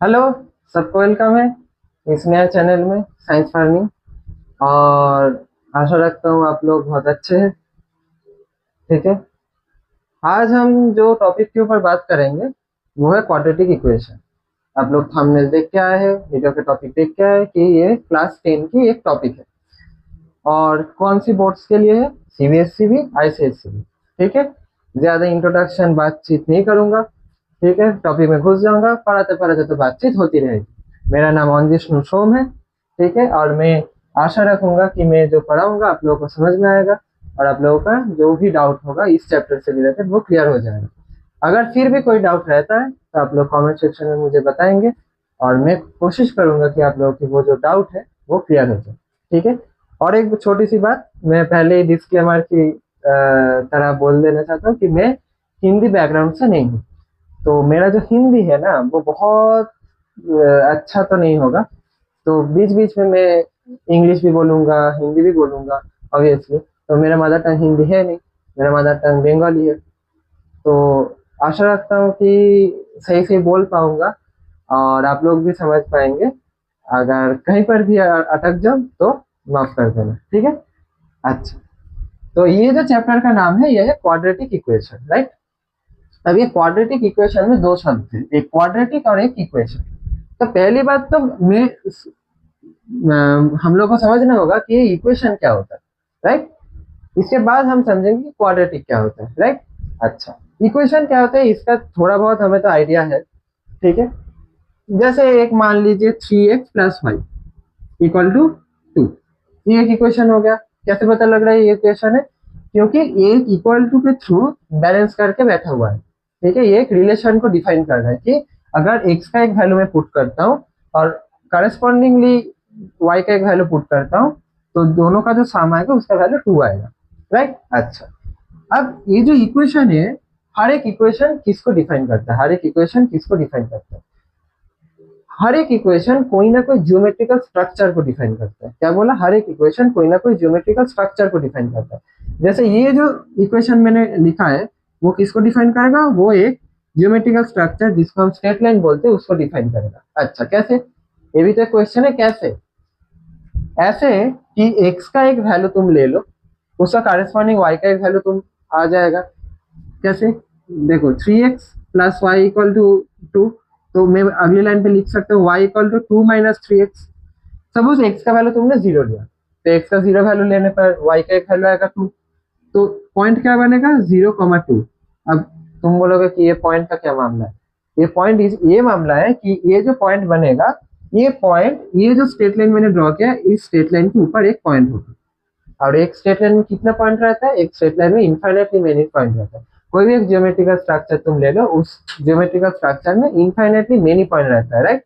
Hello, सबको welcome है इस नया चैनल में साइंस फार्मिंग। और आशा रखता हूँ आप लोग बहुत अच्छे हैं। ठीक है। आज हम जो टॉपिक के ऊपर बात करेंगे वो है क्वाड्रेटिक इक्वेशन। आप लोग थंबनेल देख के आए हैं, वीडियो के टॉपिक देख के आए कि ये क्लास 10 की एक टॉपिक है। और कौन सी बोर्ड्स के लिए है? सीबीएसई भी, आईसीएसई भी। ठीक है। ज्यादा इंट्रोडक्शन बातचीत नहीं करूंगा। ठीक है, टॉपिक में घुस जाऊंगा, पढ़ाते पढ़ाते तो बातचीत होती रहेगी। मेरा नाम अंजिष्णु सोम है। ठीक है। और मैं आशा रखूंगा कि मैं जो पढ़ाऊंगा आप लोगों को समझ में आएगा और आप लोगों का जो भी डाउट होगा इस चैप्टर से रिलेटेड वो क्लियर हो जाएगा। अगर फिर भी कोई डाउट रहता है तो आप लोग कमेंट सेक्शन में मुझे बताएंगे और मैं कोशिश करूंगा कि आप लोगों की वो जो डाउट है वो क्लियर हो जाए। ठीक है। और एक छोटी सी बात मैं पहले ही डिस्क्लेमर की तरह बोल देना चाहता हूँ कि मैं हिंदी बैकग्राउंड से नहीं हूँ। तो मेरा जो हिंदी है ना वो बहुत अच्छा तो नहीं होगा। तो बीच बीच में मैं इंग्लिश भी बोलूंगा, हिंदी भी बोलूंगा ऑब्वियसली। तो मेरा मदर टंग हिंदी है नहीं, मेरा मदर टंग बंगाली है। तो आशा रखता हूँ कि सही से बोल पाऊंगा और आप लोग भी समझ पाएंगे। अगर कहीं पर भी अटक जाऊं तो माफ कर देना। ठीक है। अच्छा, तो ये जो चैप्टर का नाम है ये है क्वाड्रेटिक इक्वेशन, राइट। अब ये क्वाड्रेटिक इक्वेशन में दो शब्द थे, एक क्वाड्रेटिक और एक इक्वेशन। तो पहली बात तो मैं हम लोग को समझना होगा कि ये इक्वेशन क्या होता है, राइट। इसके बाद हम समझेंगे कि क्वाड्रेटिक क्या होता है, राइट। अच्छा, इक्वेशन क्या होता है इसका थोड़ा बहुत हमें तो आइडिया है। ठीक है। जैसे एक मान लीजिए 3x+5 इक्वल टू 2, ये एक इक्वेशन हो गया। कैसे पता लग रहा है ये इक्वेशन है? क्योंकि एक इक्वल टू के थ्रू बैलेंस करके बैठा हुआ है। ठीक है। ये एक रिलेशन को डिफाइन कर रहा है कि अगर x का एक वैल्यू मैं पुट करता हूँ और करस्पॉन्डिंगली y का एक वैल्यू पुट करता हूँ तो दोनों का जो सम आएगा उसका वैल्यू 2 आएगा, राइट। अच्छा, अब ये जो इक्वेशन है, हर एक इक्वेशन किसको डिफाइन करता है? हर एक इक्वेशन किसको डिफाइन करता है? हर एक इक्वेशन कोई ना कोई ज्योमेट्रिकल स्ट्रक्चर को डिफाइन करता है। क्या बोला? हर एक इक्वेशन कोई ना कोई ज्योमेट्रिकल स्ट्रक्चर को डिफाइन करता है। जैसे ये जो इक्वेशन मैंने लिखा है वो किसको डिफाइन करेगा? वो एक ज्योमेट्रिकल स्ट्रक्चर जिसको हम स्ट्रेट लाइन बोलते हैं उसको डिफाइन करेगा। अच्छा, कैसे? ये भी तो क्वेश्चन है। कैसे? ऐसे कि x का एक वैल्यू तुम ले लो, उसका कॉरेस्पॉन्डिंग y का एक वैल्यू तुम आ जाएगा। कैसे? देखो 3x+y=2, तो मैं अगली लाइन पे लिख सकता हूँ y=2 - 3x। सपोज x का वैल्यू तुमने 0 लिया तो x का 0 वैल्यू लेने पर y का एक वैल्यू आएगा 2। तो पॉइंट क्या बनेगा? 0, 2। अब तुम बोलोगे कि ये पॉइंट का क्या मामला है? ये मामला है कि ये जो पॉइंट बनेगा, ये पॉइंट, ये जो स्ट्रेट लाइन मैंने ड्रॉ किया इस स्ट्रेट लाइन के ऊपर एक पॉइंट होगा। और एक स्ट्रेट लाइन में कितना पॉइंट रहता है? एक स्ट्रेट लाइन में इनफाइनाइटली मेनी पॉइंट रहता है। कोई भी एक ज्योमेट्रिकल स्ट्रक्चर तुम ले लो, उस ज्योमेट्रिकल स्ट्रक्चर में इनफाइनाइटली मेनी पॉइंट रहता है, राइट।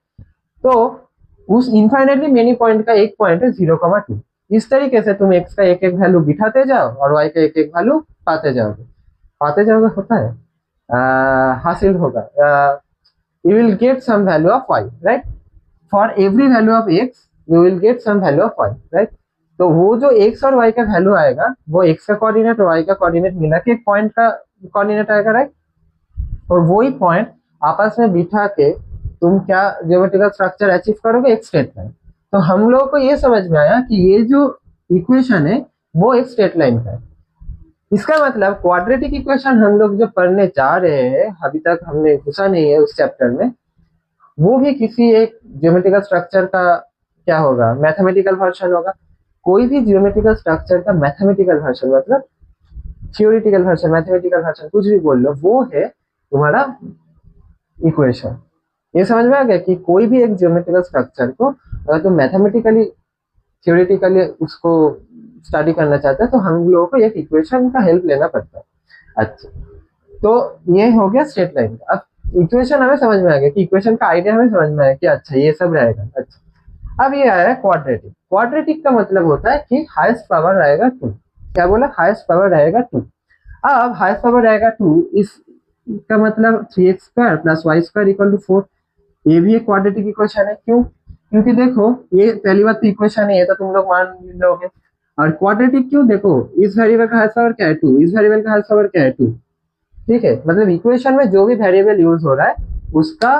तो उस इनफाइनाइटली मेनी पॉइंट का एक पॉइंट है 0, 2। इस तरीके से तुम एक्स का एक एक वैल्यू बिठाते जाओ और वाई का एक एक वैल्यू पाते जाओगे होता है हासिल होगा। You will get some value of y, right. For every value of x you will get some value of y, right. तो वो जो एक्स और वाई का वैल्यू आएगा वो एक्स का कोऑर्डिनेट और वाई का कोऑर्डिनेट मिला के एक पॉइंट का कोऑर्डिनेट आएगा, राइट। और वही पॉइंट आपस में बिठा के तुम क्या ज्योमेट्रिकल स्ट्रक्चर अचीव करोगे? एक स्ट्रेट लाइन। तो हम लोगों को ये समझ में आया कि ये जो इक्वेशन है वो एक स्ट्रेट लाइन का है। इसका मतलब क्वाड्रेटिक इक्वेशन हम लोग जो पढ़ने जा रहे हैं, अभी तक हमने घुसा नहीं है उस चैप्टर में, वो भी किसी एक ज्योमेट्रिकल स्ट्रक्चर का क्या होगा? मैथमेटिकल वर्जन होगा। कोई भी ज्योमेट्रिकल स्ट्रक्चर का मैथमेटिकल वर्जन मतलब थियोरिटिकल वर्जन, मैथमेटिकल वर्जन, कुछ भी बोल लो, वो है तुम्हारा इक्वेशन। ये समझ में आ गया कि कोई भी एक ज्योमेट्रिकल स्ट्रक्चर को अगर तुम मैथमेटिकली थियोरिटिकली उसको स्टडी करना चाहते हैं तो हम लोगों को एक इक्वेशन का हेल्प लेना पड़ता है। अच्छा, तो ये हो गया स्ट्रेट लाइन। अब इक्वेशन हमें समझ में आ गया कि इक्वेशन का आइडिया हमें समझ में आया कि अच्छा ये सब रहेगा। अच्छा, अब ये आया क्वाड्रेटिक। क्वाड्रेटिक का मतलब होता है कि हाईएस्ट पावर रहेगा 2। क्या बोला? हाईएस्ट पावर रहेगा 2। अब हाईएस्ट पावर रहेगा 2, इसका मतलब 3x² + y² = 4। ये भी एक क्वाड्रेटिक इक्वेशन है। क्यों? क्योंकि देखो ये पहली बात तो इक्वेशन है, ये तो तुम लोग मान लोगे। और क्वाड्रेटिक क्यों? देखो इस वेरिएबल का हाईएस्ट पावर क्या है? 2। इस वेरिएबल का हाईएस्ट पावर क्या है? 2। ठीक है। मतलब इक्वेशन में जो भी वेरिएबल यूज हो रहा है उसका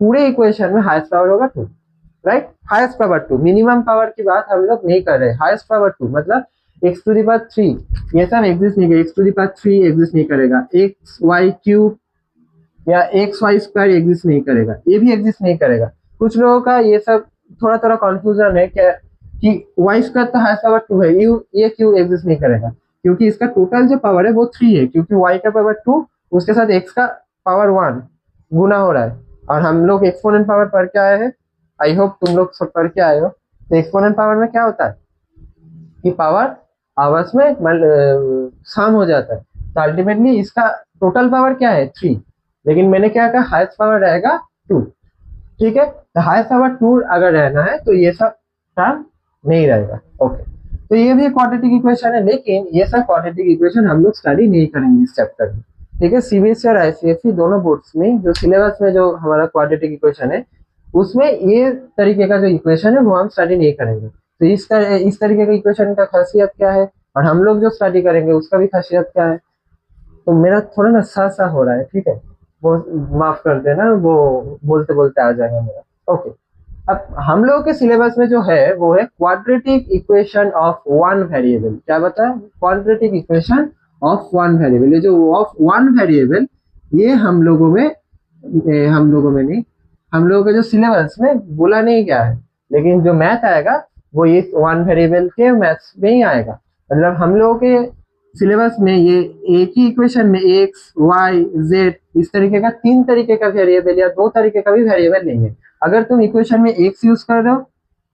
पूरे इक्वेशन में हाईएस्ट पावर होगा 2, right. Highest power 2, minimum power की बात हम लोग नहीं कर रहे। हाईएस्ट पावर 2 मतलब एक्स टू द पावर 3 ये सब एग्जिस्ट नहीं करेगा, x to the power 3 exist नहीं करेगा, एक्स वाई क्यूब या एक्स वाई स्क्वायर एग्जिस्ट नहीं करेगा, ये भी एग्जिस्ट नहीं करेगा। कुछ लोगों का ये सब थोड़ा थोड़ा कंफ्यूजन है क्या कि वाई स्क्वायर तो हाईएस्ट पावर 2 है, ये क्यों एग्जिस्ट नहीं करेगा, क्योंकि इसका टोटल जो पावर है वो 3 है, क्योंकि वाई का पावर 2 उसके साथ एक्स का पावर 1 गुना हो रहा है। और हम लोग एक्सपोनेंट पावर पढ़ के आए हैं, आई होप तुम लोग सब पढ़ के आए हो। तो एक्सपोनेंट पावर में क्या होता है कि पावर आपस में सम हो जाता है, तो अल्टीमेटली इसका टोटल पावर क्या है 3, लेकिन मैंने क्या कहा हाईएस्ट पावर रहेगा 2, ठीक है। तो हाईएस्ट पावर 2 अगर रहना है तो ये सब टर्म नहीं रहेगा, ओके। तो ये भी क्वाड्रेटिक इक्वेशन है, लेकिन ये सब क्वाड्रेटिक इक्वेशन हम लोग स्टडी नहीं करेंगे इस चैप्टर में, ठीक है। सीबीएसई और आईसीएसई दोनों बोर्ड्स में जो सिलेबस में जो हमारा क्वाड्रेटिक इक्वेशन है उसमें ये तरीके का जो इक्वेशन है वो हम स्टडी नहीं करेंगे। तो इस तरीके का इक्वेशन का खासियत क्या है और हम लोग जो स्टडी करेंगे उसका भी खासियत क्या है। तो मेरा थोड़ा ना सा हो रहा है, ठीक है, वो माफ कर देना, वो बोलते बोलते आ जाएगा मेरा, ओके। अब हम लोगों के सिलेबस में जो है वो है quadratic equation of one variable. क्या बताया? Quadratic equation of one variable. ये जो ऑफ वन वेरिएबल ये हम लोगों में नहीं, हम लोगों के जो सिलेबस में बोला नहीं गया है, लेकिन जो मैथ आएगा वो ये वन वेरिएबल के मैथ्स में ही आएगा। मतलब हम लोगों के सिलेबस में ये एक ही इक्वेशन में एक्स वाई जेड इस तरीके का 3 तरीके का वेरिएबल या 2 तरीके का भी वेरिएबल नहीं है। अगर तुम इक्वेशन में एक्स यूज कर रहे हो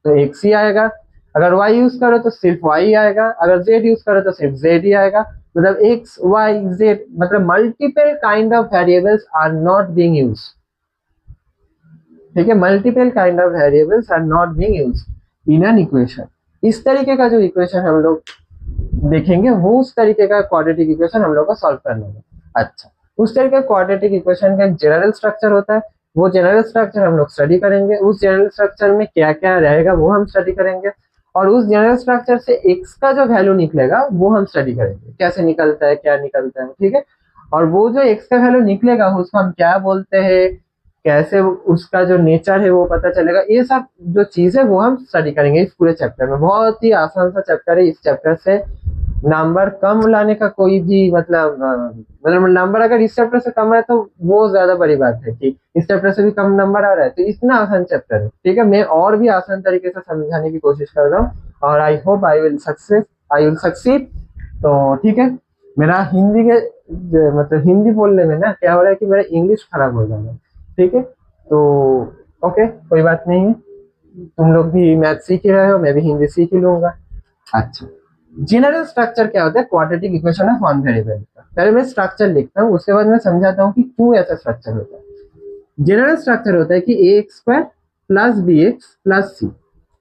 तो एक्स ही आएगा, अगर वाई यूज करो तो सिर्फ वाई आएगा, अगर जेड यूज करो तो सिर्फ जेड ही आएगा। मतलब एक्स वाई जेड मतलब multiple kind of variables are not being used, ठीक है। Multiple kind of variables are not being used in an equation. इस तरीके का जो इक्वेशन हम लोग देखेंगे वो उस तरीके का क्वाड्रेटिक इक्वेशन हम लोग को सॉल्व करना है। अच्छा, उस तरीके का क्वाड्रेटिक इक्वेशन का एक जनरल स्ट्रक्चर होता है, वो जनरल स्ट्रक्चर हम लोग स्टडी करेंगे। उस जनरल स्ट्रक्चर में क्या क्या रहेगा वो हम स्टडी करेंगे, और उस जनरल स्ट्रक्चर से एक्स का जो वैल्यू निकलेगा वो हम स्टडी करेंगे, कैसे निकलता है क्या निकलता है, ठीक है। और वो जो एक्स का वैल्यू निकलेगा उसको हम क्या बोलते हैं, कैसे उसका जो नेचर है वो पता चलेगा। ये सब जो चीज है वो हम स्टडी करेंगे इस पूरे चैप्टर में। बहुत ही आसान सा चैप्टर है, इस चैप्टर से नंबर कम लाने का कोई भी मतलब नंबर अगर इस चैप्टर से कम है तो वो ज्यादा बड़ी बात है कि इस चैप्टर से भी कम नंबर आ रहा है। तो इतना आसान चैप्टर है, ठीक है। मैं और भी आसान तरीके से समझाने की कोशिश कर रहा हूँ और I hope I will succeed. तो ठीक है, मेरा हिंदी के मतलब हिंदी बोलने में ना क्या हो रहा है कि मेरा इंग्लिश खराब हो जा रहा है, ठीक है। तो ओके, कोई बात नहीं है, तुम लोग भी मैथ सीख ही रहे हो, मैं भी हिंदी सीख ही लूंगा। अच्छा, जनरल स्ट्रक्चर क्या होता है quadratic equation of one variable का। पहले मैं स्ट्रक्चर लिखता हूँ, उसके बाद मैं समझाता हूँ कि क्यों ऐसा स्ट्रक्चर होता है। जनरल स्ट्रक्चर होता है कि a x square plus b x plus c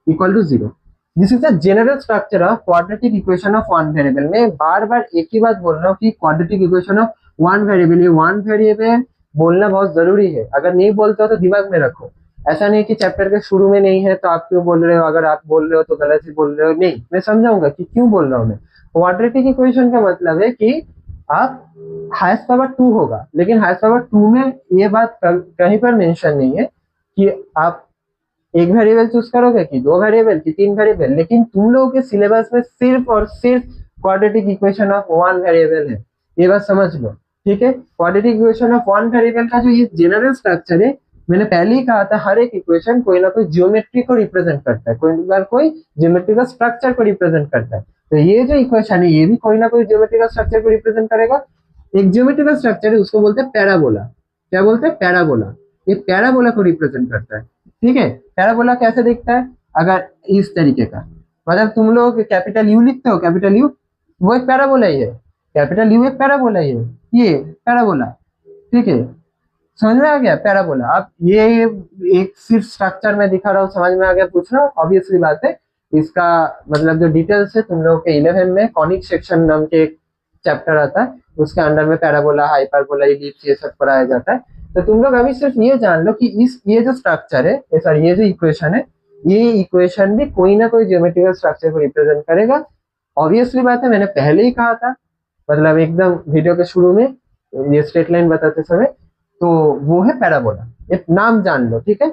equal to 0। This is the general structure of quadratic equation of one variable. मैं बार बार एक ही बात बोल रहा हूँ कि quadratic equation of one variable, ये वन वेरिएबल बोलना बहुत जरूरी है। अगर नहीं बोलते हो तो दिमाग में रखो, ऐसा नहीं कि चैप्टर के शुरू में नहीं है तो आप क्यों बोल रहे हो, अगर आप बोल रहे हो तो गलत ही बोल रहे हो। नहीं, मैं समझाऊंगा कि क्यों बोल रहा हूँ मैं। क्वाड्रेटिक इक्वेशन का मतलब है कि आप हाईएस्ट पावर 2 होगा, लेकिन हाईएस्ट पावर 2 में ये बात कहीं पर मेंशन नहीं है कि आप एक वेरिएबल चूज करोगे कि 2 वेरिएबल कि 3 वेरिएबल, लेकिन तुम लोगों के सिलेबस में सिर्फ और सिर्फ quadratic equation of one variable है, ये बात समझ लो, ठीक है। Quadratic equation of one variable का जो ये जनरल स्ट्रक्चर है, मैंने पहले ही कहा था हर एक इक्वेशन कोई ना कोई ज्योमेट्री को रिप्रेजेंट करता है, कोई बार कोई ज्योमेट्री का स्ट्रक्चर को रिप्रेजेंट करता है। तो ये जो इक्वेशन है ये भी कोई ना कोई ज्योमेट्री का स्ट्रक्चर को रिप्रेजेंट करेगा। एक ज्योमेट्री का स्ट्रक्चर है उसको बोलते हैं पैराबोला। क्या बोलते हैं? पैराबोला। ये पैराबोला को रिप्रेजेंट करता है, ठीक है। पैराबोला कैसे दिखता है? अगर इस तरीके का, मतलब तुम लोग कैपिटल यू लिखते हो, कैपिटल यू वो एक पैराबोला ही है, कैपिटल यू एक पैराबोला ही है, ये पैराबोला, ठीक है। समझ में आ गया पैराबोला? अब ये एक सिर्फ स्ट्रक्चर में दिखा रहा हूँ, समझ में आ गया? पूछना ऑब्वियसली बात है। इसका मतलब जो डिटेल्स है तुम लोगों के 11 में कॉनिक सेक्शन नाम के एक चैप्टर आता है, उसके अंडर में पैराबोला, हाइपरबोला, इलिप्स ये सब पढ़ाया जाता है। तो तुम लोग अभी सिर्फ ये जान लो कि ये जो स्ट्रक्चर है, सॉरी ये जो इक्वेशन है, ये इक्वेशन भी कोई ना कोई ज्योमेट्रिकल स्ट्रक्चर को रिप्रेजेंट करेगा। ऑब्वियसली बात है, मैंने पहले ही कहा था, मतलब एकदम वीडियो के शुरू में ये स्ट्रेट लाइन बताते समय तो वो है पैराबोला, एक नाम जान लो, ठीक है।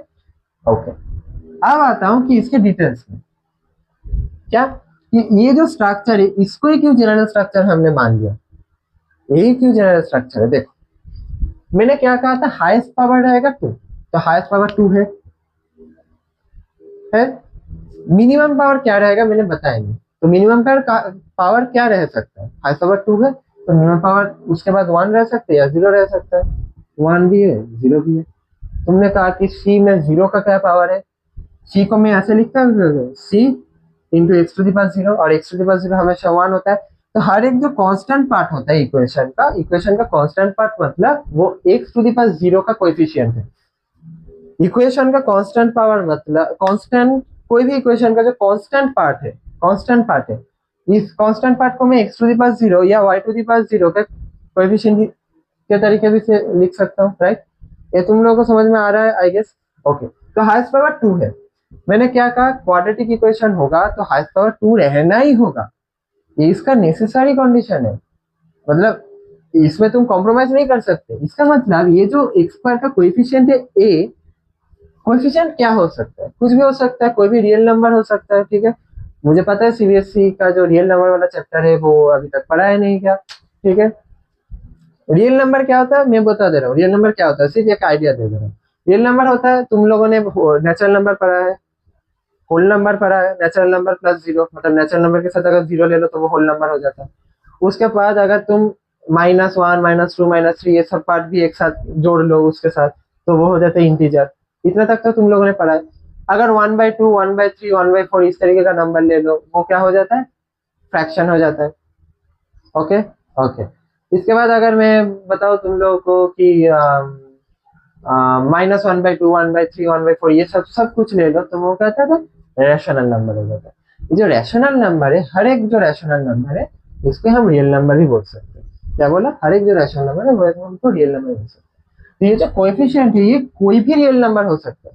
ओके, अब आता हूँ कि इसके डिटेल्स में क्या, कि ये जो स्ट्रक्चर है इसको ही क्यों जनरल स्ट्रक्चर हमने मान लिया, यही क्यों जनरल स्ट्रक्चर है। देखो मैंने क्या कहा था, हाईएस्ट पावर रहेगा 2, तो हाईएस्ट पावर 2 है। मिनिमम पावर क्या रहेगा मैंने बताया नहीं, तो मिनिमम पावर क्या रह सकता है, हाईएस्ट पावर 2 है, तो मिनिमम पावर उसके बाद 1 रह सकता है या 0 रह सकता है, 1 भी है 0 भी है। तुमने कहा कि सी में 0 का क्या पावर है, सी को मैं ऐसे लिखता हूँ, c into x to the power 0, और एक्स टू द पावर 0 हमेशा 1 होता है। तो हर एक जो कांस्टेंट पार्ट होता है इक्वेशन का कांस्टेंट पार्ट मतलब वो एक्स टू द पावर 0 का कोएफिशिएंट है। इक्वेशन का कांस्टेंट पावर मतलब कांस्टेंट, कोई भी इक्वेशन का जो कांस्टेंट पार्ट है, इस कांस्टेंट पार्ट को मैं एक्स टू द पावर 0 या वाई टू द पावर 0 के कोएफिशिएंट के तरीके भी से लिख सकता हूँ, राइट। ये तुम लोगों को समझ में आ रहा है आई गेस। ओके, तो हाईएस्ट पावर 2 है, मैंने क्या कहा, क्वाड्रेटिक इक्वेशन होगा तो हाईएस्ट पावर 2 रहना ही होगा, ये इसका नेसेसरी कंडीशन है, मतलब इसमें तुम कॉम्प्रोमाइज नहीं कर सकते। इसका मतलब ये जो एक्स स्क्वायर का कोएफिशिएंट है ए, कोएफिशिएंट क्या हो सकता है, कुछ भी हो सकता है, कोई भी रियल नंबर हो सकता है, ठीक है। मुझे पता है सीबीएसई का जो रियल नंबर वाला चैप्टर है वो अभी तक पढ़ा है नहीं क्या, ठीक है। रियल नंबर क्या होता है मैं बता दे रहा हूँ, रियल नंबर क्या होता है सिर्फ एक आइडिया दे दे रहा हूँ। रियल नंबर होता है, तुम लोगों ने नेचुरल नंबर पढ़ा है, होल नंबर पढ़ा है, नेचुरल नंबर प्लस 0, मतलब नेचुरल नंबर के साथ अगर 0 ले लो तो वो होल नंबर हो जाता है। उसके बाद अगर तुम -1 -2 -3 ये सब पार्ट भी एक साथ जोड़ लो उसके साथ, तो वो हो जाता है इंटीजर। इतना तक तो तुम लोगों ने पढ़ा है। अगर 1/2 1/3 1/4 इस तरीके का नंबर ले लो, वो क्या हो जाता है, फ्रैक्शन हो जाता है। ओके ओके, इसके बाद अगर मैं बताऊँ तुम लोगों को कि -1/2 1/3 1/4 ये सब कुछ ले लो, तो वो कहता था रैशनल नंबर हो जाता है। ये जो रैशनल नंबर है, हर एक जो रैशनल नंबर है इसको हम रियल नंबर भी बोल सकते हैं। क्या बोला, हर एक जो रैशनल नंबर है वो हमको रियल नंबर बोल सकते हैं। तो ये जो कोएफिशिएंट है ये कोई भी रियल नंबर हो सकता है,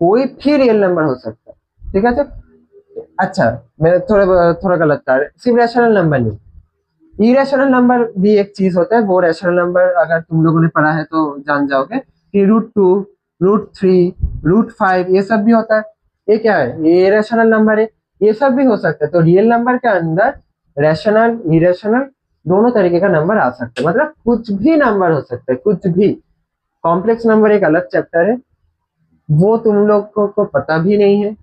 कोई भी रियल नंबर हो सकता है, ठीक है। तो अच्छा, मैं थोड़ा थोड़ा गलत था, सिर्फ रैशनल नंबर नहीं, इरेशनल नंबर भी एक चीज होता है। वो रैशनल नंबर अगर तुम लोगों ने पढ़ा है तो जान जाओगे कि √2 √3 √5 ये सब भी होता है। ये क्या है, ये इरेशनल नंबर है, ये सब भी हो सकता है। तो रियल नंबर के अंदर रैशनल इरेशनल दोनों तरीके का नंबर आ सकता है, मतलब कुछ भी नंबर हो सकता है, कुछ भी। कॉम्प्लेक्स नंबर एक अलग चैप्टर है, वो तुम लोग को पता भी नहीं है,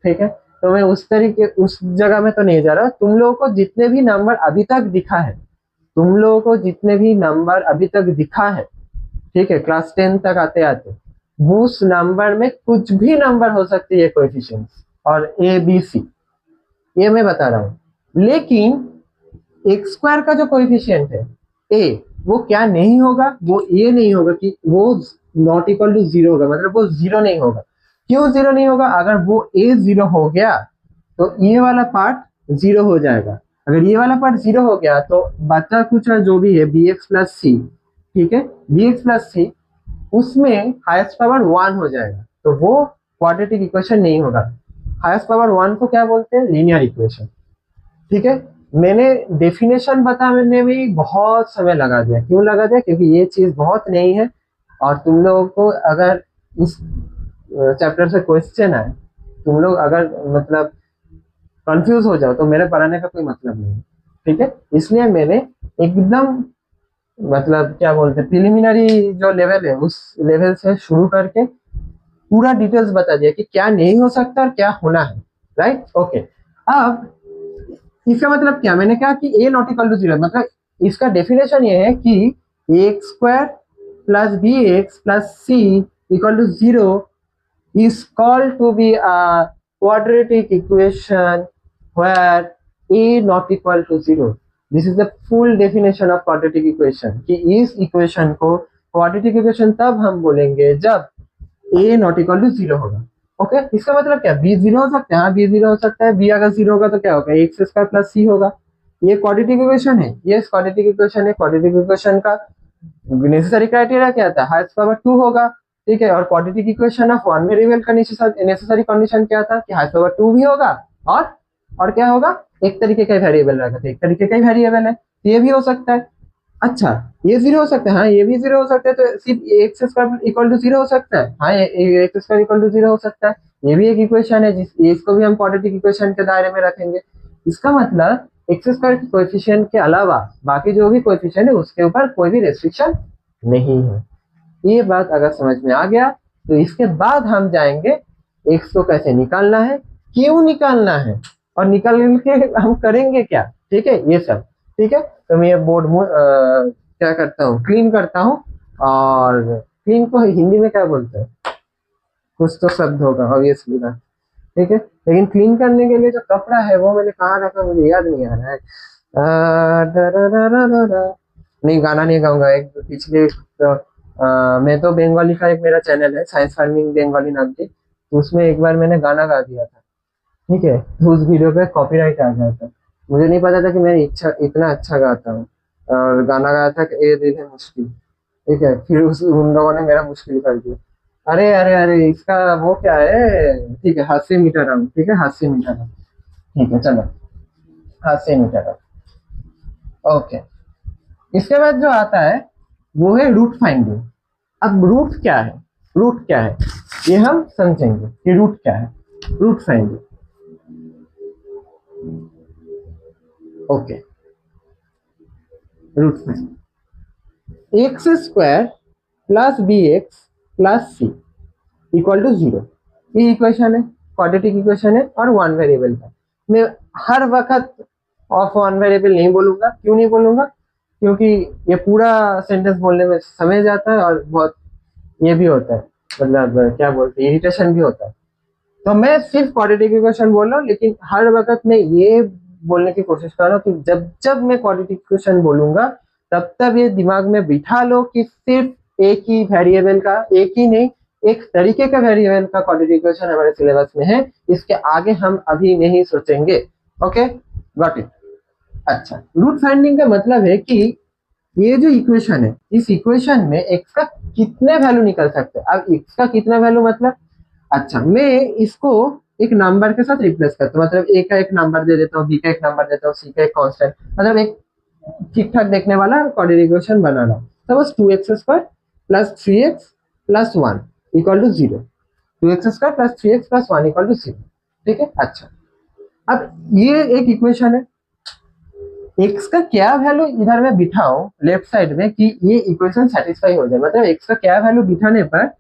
ठीक है। तो मैं उस जगह में तो नहीं जा रहा। तुम लोगों को जितने भी नंबर अभी तक दिखा है, तुम लोगों को जितने भी नंबर अभी तक दिखा है, ठीक है, क्लास 10 तक आते आते, उस नंबर में कुछ भी नंबर हो सकती है कोएफिशिएंट्स, और ए बी सी ये मैं बता रहा हूँ। लेकिन एक्स स्क्वायर का जो कोएफिशिएंट है ए, वो क्या नहीं होगा, वो ये नहीं होगा कि वो नॉट इक्वल टू 0 होगा, मतलब वो 0 नहीं होगा। क्यों 0 नहीं होगा, अगर वो ए 0 हो गया तो ये वाला पार्ट 0 हो जाएगा। अगर ये वाला पार्ट 0 हो गया तो बचा कुछ जो भी है बी एक्स प्लस सी, ठीक है, बी एक्स प्लस सी उसमें हाईएस्ट पावर 1 हो जाएगा, तो वो क्वाड्रेटिक इक्वेशन नहीं होगा। हाईएस्ट पावर 1 को क्या बोलते हैं, लीनियर इक्वेशन, ठीक है। मैंने डेफिनेशन बताने में बहुत समय लगा दिया, क्यों लगा दिया, क्योंकि ये चीज बहुत नई है, और तुम लोगों को अगर इस चैप्टर से क्वेश्चन आए, तुम लोग अगर मतलब कंफ्यूज हो जाओ तो मेरे पढ़ाने का कोई मतलब नहीं है, ठीक है। इसलिए मैंने एकदम मतलब क्या बोलते हैं प्रिलिमिनरी जो लेवल है उस लेवल से शुरू करके पूरा डिटेल्स बता दिया कि क्या नहीं हो सकता और क्या होना है, राइट। ओके, अब इसका मतलब क्या, मैंने कहा कि ए नॉट इक्वल टू 0, मतलब इसका डेफिनेशन ये है कि x square plus b x plus c equal to 0 is called to be a quadratic equation where a not equal to 0. This is the full definition of quadratic equation कि इस equation को quadratic equation तब हम बोलेंगे जब a not equal to 0 होगा। Okay, इसका मतलब क्या, b 0 हो सकता है, हाँ b 0 हो सकता है, b अगर 0 होगा तो क्या होगा, एक्स स्क्वायर प्लस सी होगा। ये क्वाड्रेटिक इक्वेशन है, ये क्वाड्रेटिक इक्वेशन है। क्वाड्रेटिक इक्वेशन का नेसेसरी क्राइटेरिया क्या था, हाईएस्ट पावर 2 होगा, ठीक है। और quadratic equation of one variable का नेसेसरी कंडीशन क्या था कि हाईएस्ट पावर 2 भी होगा, और क्या होगा, एक तरीके का वेरिएबल रहेगा, तो एक तरीके का वेरिएबल है, तो ये भी हो सकता है। अच्छा, ये जीरो हो सकता है, हाँ ये भी जीरो हो सकता है, तो सिर्फ x square equal to zero हो सकता है, हाँ ये x square equal to zero हो सकता है। ये भी एक इक्वेशन है, इसको भी हम क्वाड्रेटिक इक्वेशन के दायरे में रखेंगे। इसका मतलब एक्स स्क्वायर के कोएफिशिएंट के अलावा बाकी जो भी कोएफिशिएंट है उसके ऊपर कोई भी रेस्ट्रिक्शन नहीं है। ये बात अगर समझ में आ गया तो इसके बाद हम जाएंगे एक्स को कैसे निकालना है, क्यों निकालना है, और निकाल के हम करेंगे क्या, ठीक है ये सब। ठीक है, तो मैं ये बोर्ड क्या करता हूँ, क्लीन करता हूँ। और क्लीन को हिंदी में क्या बोलते हैं, कुछ तो शब्द होगा ऑब्वियसली बात। ठीक है, लेकिन क्लीन करने के लिए जो कपड़ा है वो मैंने कहाँ रखा मुझे याद नहीं आ रहा है। नहीं गाना नहीं गाऊंगा, एक पिछले तो, मैं तो बंगाली का एक मेरा चैनल है साइंस फार्मिंग बंगाली नाम की, तो उसमें एक बार मैंने गाना गा दिया था। ठीक है, तो उस वीडियो पे कॉपीराइट आ गया था। मुझे नहीं पता था कि मैं इतना अच्छा गाता हूँ, और गाना गाया था कि ए दिल है मुश्किल। ठीक है, फिर उन लोगों ने मेरा मुश्किल कर दिया। अरे अरे अरे, इसका वो क्या है, ठीक है हाथ से मीटर हम, ठीक है हाथ से मीटर हम, ठीक है चलो हाथ से मीटर हम। ओके, इसके बाद जो आता है वो है रूट फाइंडिंग। अब रूट क्या है, रूट क्या है ये हम समझेंगे कि रूट क्या है, root finding. Okay, root finding, x square plus b x plus c equal to zero, ये इक्वेशन है, क्वाड्रेटिक इक्वेशन है और वन वेरिएबल का। मैं हर वक्त ऑफ वन वेरिएबल नहीं बोलूंगा, क्यों नहीं बोलूंगा, क्योंकि ये पूरा सेंटेंस बोलने में समय जाता है और बहुत ये भी होता है, मतलब क्या बोलते हैं इरिटेशन भी होता है। तो मैं सिर्फ क्वाड्रेटिक इक्वेशन बोल रहा हूँ, लेकिन हर वक्त मैं ये बोलने की कोशिश कर रहा हूँ कि जब जब मैं क्वाड्रेटिक इक्वेशन बोलूंगा तब तब ये दिमाग में बिठा लो कि सिर्फ एक ही वेरिएबल का, एक ही नहीं एक तरीके का वेरिएबल का क्वाड्रेटिक इक्वेशन हमारे सिलेबस में है, इसके आगे हम अभी नहीं सोचेंगे। Okay, got it. अच्छा, रूट फाइंडिंग का मतलब है कि ये जो इक्वेशन है इस इक्वेशन में एक्स का कितने वैल्यू निकल सकते हैं। अब एक्स का कितना वैल्यू मतलब, अच्छा मैं इसको एक नंबर के साथ रिप्लेस करता हूँ, मतलब ए का एक नंबर दे देता हूँ, बी का एक नंबर देता हूँ, सी का एक कांस्टेंट, मतलब एक ठीक ठाक देखने वाला क्वाड्रेटिक इक्वेशन बना रहा हूँ। Suppose two x square plus three x plus one equal to zero, two x square plus three x plus one equal to zero. ठीक है, अच्छा अब ये एक इक्वेशन है, एक्स का क्या वैल्यू इधर मैं बिठाऊं लेफ्ट साइड में कि ये इक्वेशन सेटिस्फाई हो जाए, मतलब एक्स का क्या वैल्यू बिठाने पर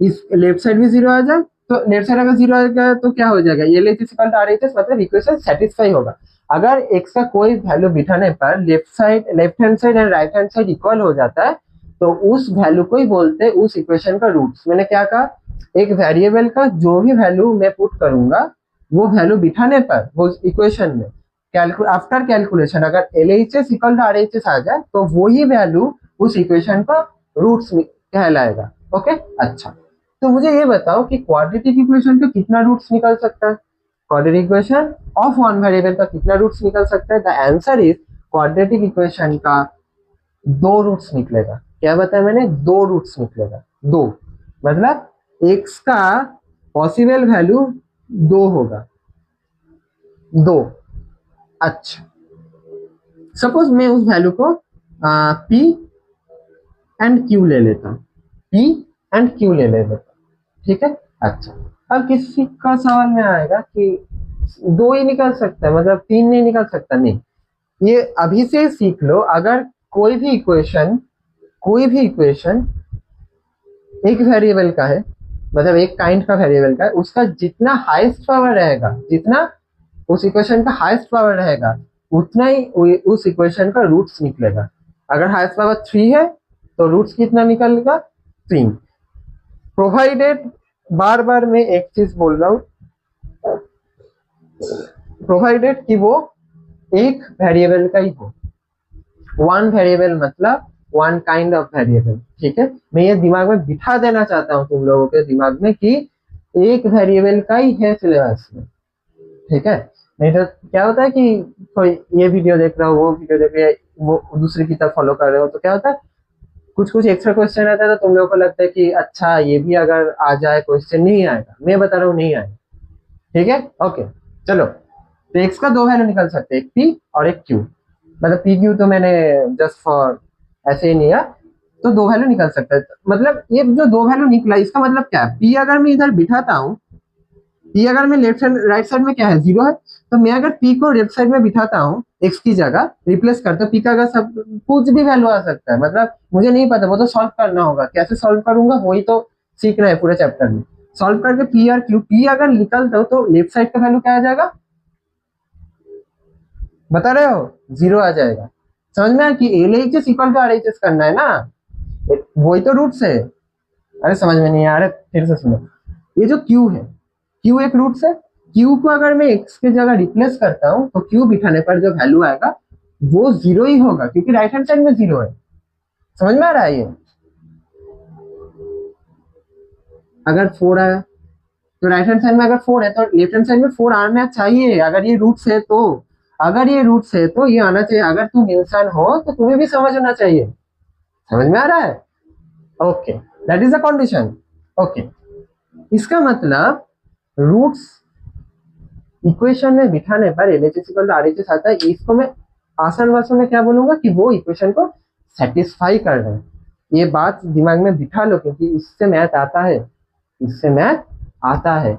इस लेफ्ट साइड भी जीरो आ जाए, तो लेफ्ट साइड अगर जीरो आ जाएगा तो क्या हो जाएगा, ये L H R H S, मतलब इक्वेशन सेटिस्फाई होगा। अगर एक्स का कोई वैल्यू बिठाने पर left hand side and right hand side equal हो जाता है तो उस वैल्यू को ही बोलते हैं उस इक्वेशन का रूट्स। मैंने क्या कहा, एक वेरिएबल का जो भी वैल्यू मैं पुट करूंगा वो वैल्यू बिठाने पर वो इक्वेशन में आफ्टर कैलकुलेशन अगर L H S equal to R H S आ जाए तो वही वैल्यू उस इक्वेशन का रूट्स कहलाएगा। ओके, अच्छा तो मुझे ये बताओ कि क्वाड्रेटिक इक्वेशन का कितना रूट्स निकल सकता है, quadratic equation of one variable का कितना रूट्स निकल सकता है। The answer is quadratic equation का दो रूट्स निकलेगा। क्या बताया मैंने, दो रूट्स निकलेगा, दो मतलब एक्स का पॉसिबल वैल्यू दो होगा, दो। अच्छा, सपोज मैं उस वैल्यू को पी एंड क्यू ले लेता हूँ, पी एंड क्यू ले लेता हूँ। ठीक है, अच्छा अब किसी का सवाल में आएगा कि दो ही निकल सकता है, मतलब तीन नहीं निकल सकता, नहीं ये अभी से सीख लो। अगर कोई भी इक्वेशन एक वेरिएबल का है, मतलब एक काइंड का वेरिएबल का है, उसका जितना हाईएस्ट पावर रहेगा, जितना उस इक्वेशन का हाईएस्ट पावर रहेगा उतना ही उस इक्वेशन का रूट्स निकलेगा। अगर हाईएस्ट पावर थ्री है तो रूट्स कितना निकलेगा, तीन, प्रोवाइडेड, बार बार मैं एक चीज बोल रहा हूं, प्रोवाइडेड कि वो एक वेरिएबल का ही हो, वन वेरिएबल मतलब वन काइंड ऑफ वेरिएबल। ठीक है, मैं ये दिमाग में बिठा देना चाहता हूँ तुम लोगों के दिमाग में कि एक वेरिएबल का ही है सिलेबस में। ठीक है, नहीं तो क्या होता है कि कोई ये वीडियो देख रहा हो, वो वीडियो देख रहे, वो दूसरी की तरफ फॉलो कर रहे हो, तो क्या होता है कुछ कुछ एक्स्ट्रा क्वेश्चन रहता है तो तुम लोगों को लगता है कि अच्छा ये भी अगर आ जाए क्वेश्चन, नहीं आएगा, मैं बता रहा हूँ नहीं आएगा। ठीक है, ओके चलो, तो एक्स का दो वैल्यू निकल सकते हैं, एक पी और एक क्यू, मतलब पी क्यू तो मैंने जस्ट फॉर ऐसे ही नहीं है, तो दो वैल्यू निकल सकता है। मतलब ये जो दो वैल्यू निकला इसका मतलब क्या है, पी अगर मैं इधर बिठाता हूँ, पी अगर मैं लेफ्ट साइड राइट साइड में क्या है, जीरो है, तो मैं अगर पी को लेफ्ट साइड में बिठाता हूँ, एक्स की जगह रिप्लेस करता हूँ, पी का अगर सब कुछ भी वैल्यू आ सकता है, मतलब मुझे नहीं पता, वो तो सॉल्व करना होगा, कैसे सॉल्व करूंगा वही तो सीखना है पूरे चैप्टर में। सॉल्व करके पी और क्यू, पी अगर निकलता हो तो लेफ्ट साइड का वैल्यू क्या आ जाएगा, बता रहे हो, जीरो आ जाएगा। समझ में आया कि L H S equal to R H S करना है ना, वही तो रूट्स है। अरे समझ में नहीं आ रहा, फिर से सुनो, ये जो क्यू है, क्यू एक रूट्स है, क्यू को अगर मैं एक्स की जगह रिप्लेस करता हूँ तो क्यू बिठाने पर जो वैल्यू आएगा वो जीरो ही होगा, क्योंकि राइट हैंड साइड में जीरो है। समझ में आ रहा है ये, अगर फोर आया तो राइट हैंड साइड में अगर फोर है तो लेफ्ट हैंड साइड में फोर आना चाहिए, अगर ये रूट्स है तो, अगर ये रूट्स है तो ये आना चाहिए, अगर तुम इंसान हो तो तुम्हें भी समझ होना चाहिए। समझ में आ रहा है, okay, that is the condition. Okay, इसका मतलब रूट्स इक्वेशन में बिठाने पर एलएचएस इक्वल टू आरएचएस आता है, इसको मैं आसान भाषा में क्या बोलूंगा कि वो इक्वेशन को सेटिस्फाई कर रहे हैं। ये बात दिमाग में बिठा लो, क्योंकि इससे मैथ आता है, इससे मैथ आता है।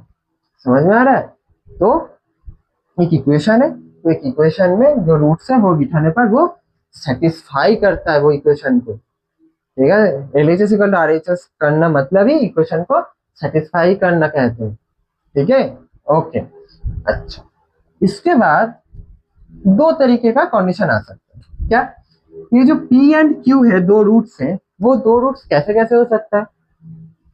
समझ में आ रहा है, तो एक इक्वेशन है, तो एक इक्वेशन में जो रूट्स है वो बिठाने पर वो सेटिस्फाई करता है वो इक्वेशन को, ठीक है। एलएचएस इक्वल टू आरएचएस करना मतलब ही इक्वेशन को सेटिस्फाई करना कहते हैं, ठीक है। ओके, अच्छा, इसके बाद दो तरीके का कंडीशन आ सकता है, क्या, ये जो P एंड Q है, दो रूट्स हैं, वो दो रूट्स कैसे कैसे हो सकता है,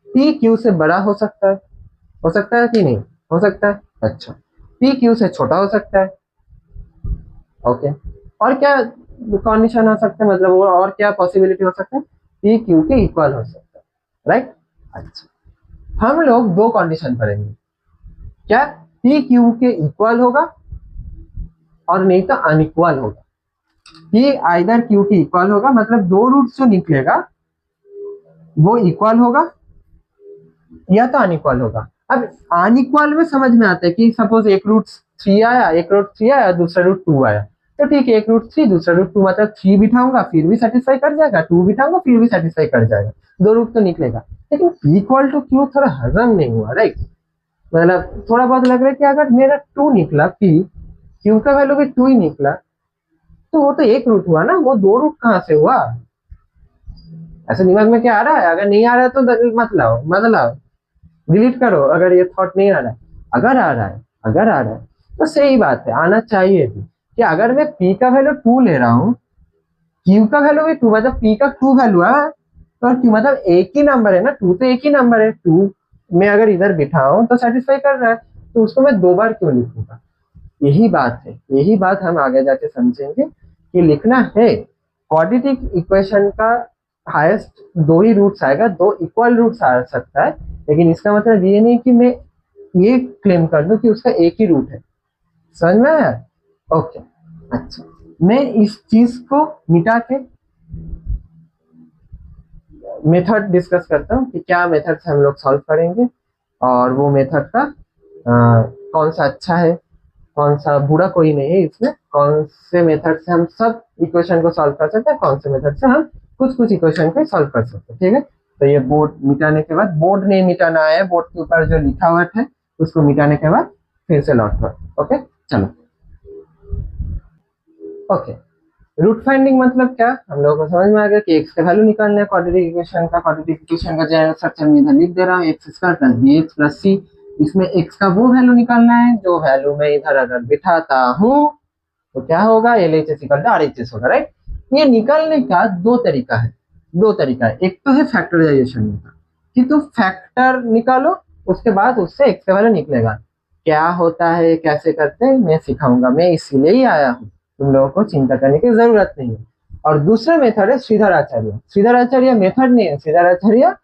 P Q से बड़ा हो सकता है कि नहीं हो सकता है, अच्छा, P Q से छोटा हो सकता है, ओके, और क्या कंडीशन हो सकता है, मतलब और क्या पॉसिबिलिटी हो सकता है, P Q के इक्वल हो सकता है, राइट। अच्छा, हम लोग दो कंडीशन करेंगे, क्या, P Q के इक्वल होगा और नहीं तो अनइक्वल होगा। ये आइदर क्यू की इक्वल होगा, मतलब दो रूट्स जो निकलेगा वो इक्वल होगा या तो अनइक्वल होगा। अब अनइक्वल में समझ में आता है कि सपोज एक रूट थ्री आया, एक रूट थ्री आया, दूसरा रूट टू आया, तो ठीक है, एक रूट थ्री दूसरा रूट टू, मतलब थ्री बिठाऊंगा फिर भी सेटिस्फाई कर जाएगा, टू बिठाऊंगा फिर भी सेटिस्फाई कर जाएगा, दो रूट तो निकलेगा। लेकिन पी इक्वल टू क्यू थोड़ा हजम नहीं हुआ, राइट, मतलब थोड़ा बहुत लग रहा है कि अगर मेरा टू निकला, पी क्यू का वैल्यू भी टू ही निकला, तो वो तो एक रूट हुआ ना, वो दो रूट कहाँ से हुआ। ऐसे दिमाग में क्या आ रहा है, अगर नहीं आ रहा है तो मत लाओ, डिलीट करो अगर ये थॉट नहीं आ रहा है। अगर आ रहा है, अगर आ रहा है तो सही बात है, आना चाहिए भी, कि अगर मैं पी का वैल्यू टू ले रहा हूँ, क्यू का वैल्यू भी टू, मतलब पी का टू वैल्यू है, और क्यू मतलब एक ही नंबर है ना, टू तो एक ही नंबर है, टू में अगर इधर बिठाऊं तो सेटिस्फाई कर रहा है, तो उसको मैं दो बार क्यों लिखूंगा। यही बात है, यही बात हम आगे जाके समझेंगे कि लिखना है क्वाड्रेटिक इक्वेशन का हाईएस्ट दो ही रूट्स आएगा, दो इक्वल रूट्स आ सकता है, लेकिन इसका मतलब ये नहीं कि मैं ये क्लेम कर दूं कि उसका एक ही रूट है। समझ में आया, ओके। अच्छा, मैं इस चीज को मिटा के मेथड डिस्कस करता हूँ कि क्या मेथड से हम लोग सॉल्व करेंगे, और वो मेथड का कौन सा अच्छा है, कौन सा बुरा कोई नहीं है इसमें, कौन से मेथड से हम सब इक्वेशन को सॉल्व कर सकते हैं, कौन से मेथड से हम कुछ कुछ इक्वेशन को सॉल्व कर सकते हैं, ठीक है। तो ये बोर्ड मिटाने के बाद, बोर्ड नहीं मिटाना है, बोर्ड के ऊपर जो लिखा हुआ है उसको मिटाने के बाद फिर से लौट कर, ओके, चलो, ओके। रूट फाइंडिंग मतलब क्या, हम लोगों को समझ में आ गया कि एक्स का वैल्यू निकालना है क्वाड्रेटिक इक्वेशन का। क्वाड्रेटिक इक्वेशन का जनरल स्ट्रक्चर में इधर लिख दे रहा हूँ, x square plus b x plus c, इसमें एक्स का वो वैल्यू निकालना है जो वैल्यू मैं इधर अगर बिठाता हूँ तो क्या होगा, L H S equal to R H S होगा, राइट। ये निकालने का दो तरीका है, दो तरीका है, एक तो है फैक्टराइजेशन का, कि तुम फैक्टर निकालो, उसके बाद उससे एक्स का वैल्यू निकलेगा। क्या होता है, कैसे करते हैं, मैं सिखाऊंगा, मैं इसीलिए ही आया हूँ, तुम लोगों को चिंता करने की जरूरत नहीं है। और दूसरा मेथड है श्रीधराचार्य, श्रीधराचार्य मेथड नहीं है, श्रीधराचार्य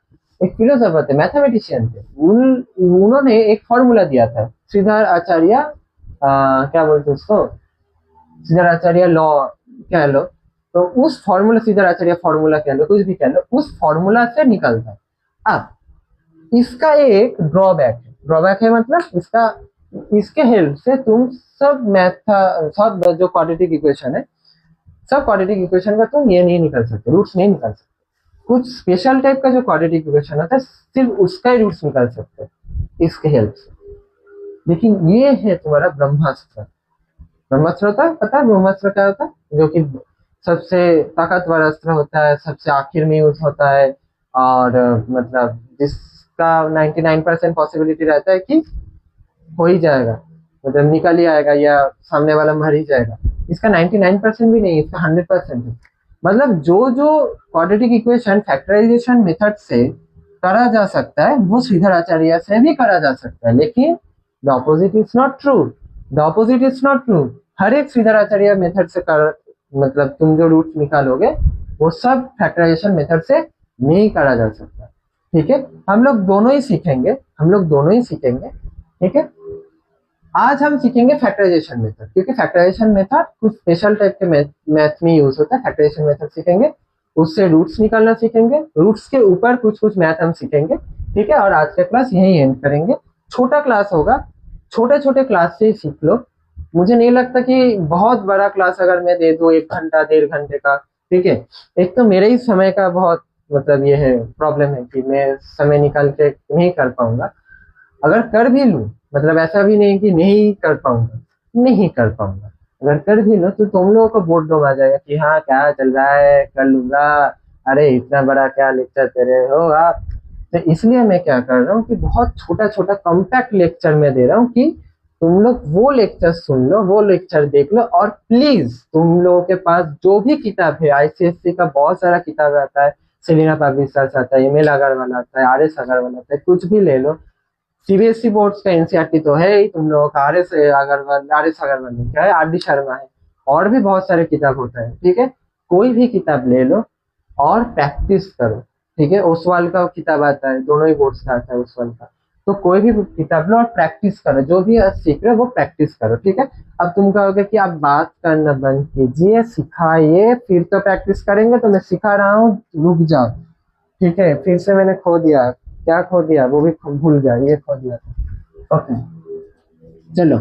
एक फिलोसोफर थे, मैथमेटिशियन थे, उन्होंने एक फॉर्मूला दिया था, श्रीधर आचार्य क्या बोलते उसको, श्रीधराचार्य लॉ कह लो, तो उस फॉर्मूला, श्रीधराचार्य फॉर्मूला कह लो, कुछ भी कह लो, उस फॉर्मूला से निकलता है। अब इसका एक ड्रॉबैक है, ड्रॉबैक है मतलब इसका, इसके हेल्प से तुम सब मैथ, सब जो क्वाड्रेटिक इक्वेशन है सब क्वाड्रेटिक इक्वेशन का तुम ये नहीं निकाल सकते, रूट्स नहीं निकाल सकते। कुछ स्पेशल टाइप का जो क्वाड्रेटिक इक्वेशन होता है सिर्फ उसका ही रूट्स निकाल सकते हैं इसके हेल्प से। लेकिन ये है तुम्हारा ब्रह्मास्त्र। ब्रह्मास्त्र होता है, पता है ब्रह्मास्त्र क्या होता है? जो कि सबसे ताकतवर अस्त्र होता है, सबसे आखिर में यूज होता है, और मतलब जिसका 99% पॉसिबिलिटी रहता है कि हो ही जाएगा, मतलब निकल ही आएगा या सामने वाला मर ही जाएगा। इसका 99% भी नहीं, इसका 100% है। मतलब जो जो क्वाड्रेटिक इक्वेशन फैक्टराइजेशन मेथड से करा जा सकता है वो श्रीधराचार्य से भी करा जा सकता है, लेकिन the opposite is not true. The opposite is not true. हर एक श्रीधराचार्य मेथड से कर, मतलब तुम जो रूट निकालोगे वो सब फैक्टराइजेशन मेथड से नहीं करा जा सकता। ठीक है, हम लोग दोनों ही सीखेंगे, हम लोग दोनों ही सीखेंगे। ठीक है, आज हम सीखेंगे फैक्टराइजेशन मेथड, क्योंकि फैक्टराइजेशन मेथड कुछ स्पेशल टाइप के मैथ में यूज होता है। फैक्टराइजेशन मेथड सीखेंगे, उससे रूट्स निकालना सीखेंगे, रूट्स के ऊपर कुछ कुछ मैथ हम सीखेंगे। ठीक है, और आज का क्लास यही एंड करेंगे। छोटा क्लास होगा, छोटे छोटे क्लास से ही सीख लो। मुझे नहीं लगता कि बहुत बड़ा क्लास अगर मैं दे दूं 1 घंटा 1.5 घंटे का, ठीक है, एक तो मेरे ही समय का बहुत मतलब ये है प्रॉब्लम है कि मैं समय निकाल के नहीं कर पाऊंगा। अगर कर भी लूं, मतलब ऐसा भी नहीं कि नहीं कर पाऊंगा, नहीं कर पाऊंगा। अगर कर भी लो तो तुम लोगों को बोर्ड आ जाएगा कि हाँ क्या चल रहा है, कर लूंगा, अरे इतना बड़ा क्या लेक्चर दे रहे हो आप। तो इसलिए मैं क्या कर रहा हूँ कि बहुत छोटा छोटा कॉम्पैक्ट लेक्चर में दे रहा हूँ कि तुम लोग वो लेक्चर सुन लो, वो लेक्चर देख लो, और प्लीज तुम लोगों के पास जो भी किताब है, आईसीएससी का बहुत सारा किताब आता है, सेलिना पब्लिशर्स आता है, एमएल अग्रवाल आता है, आर एस अग्रवाल आता है, कुछ भी ले लो। सीबीएसई बोर्ड्स का एनसीईआरटी तो है ही तुम लोगों का, आर एस अग्रवाल नहीं, क्या है, आर डी शर्मा है, और भी बहुत सारे किताब होता है। ठीक है, कोई भी किताब ले लो और प्रैक्टिस करो। ठीक है, ओसवाल का किताब आता है, दोनों ही बोर्ड्स का आता है ओसवाल का। तो कोई भी किताब लो और प्रैक्टिस करो, जो भी आज सीख रहे हो वो प्रैक्टिस करो। ठीक है, अब तुम कहोगे कि आप बात करना बंद कीजिए, सिखाइए, फिर तो प्रैक्टिस करेंगे। तो मैं सिखा रहा हूँ, रुक जाओ। ठीक है, फिर से मैंने खो दिया, क्या खो दिया वो भी भूल गया, ये खो दिया था। ओके, चलो,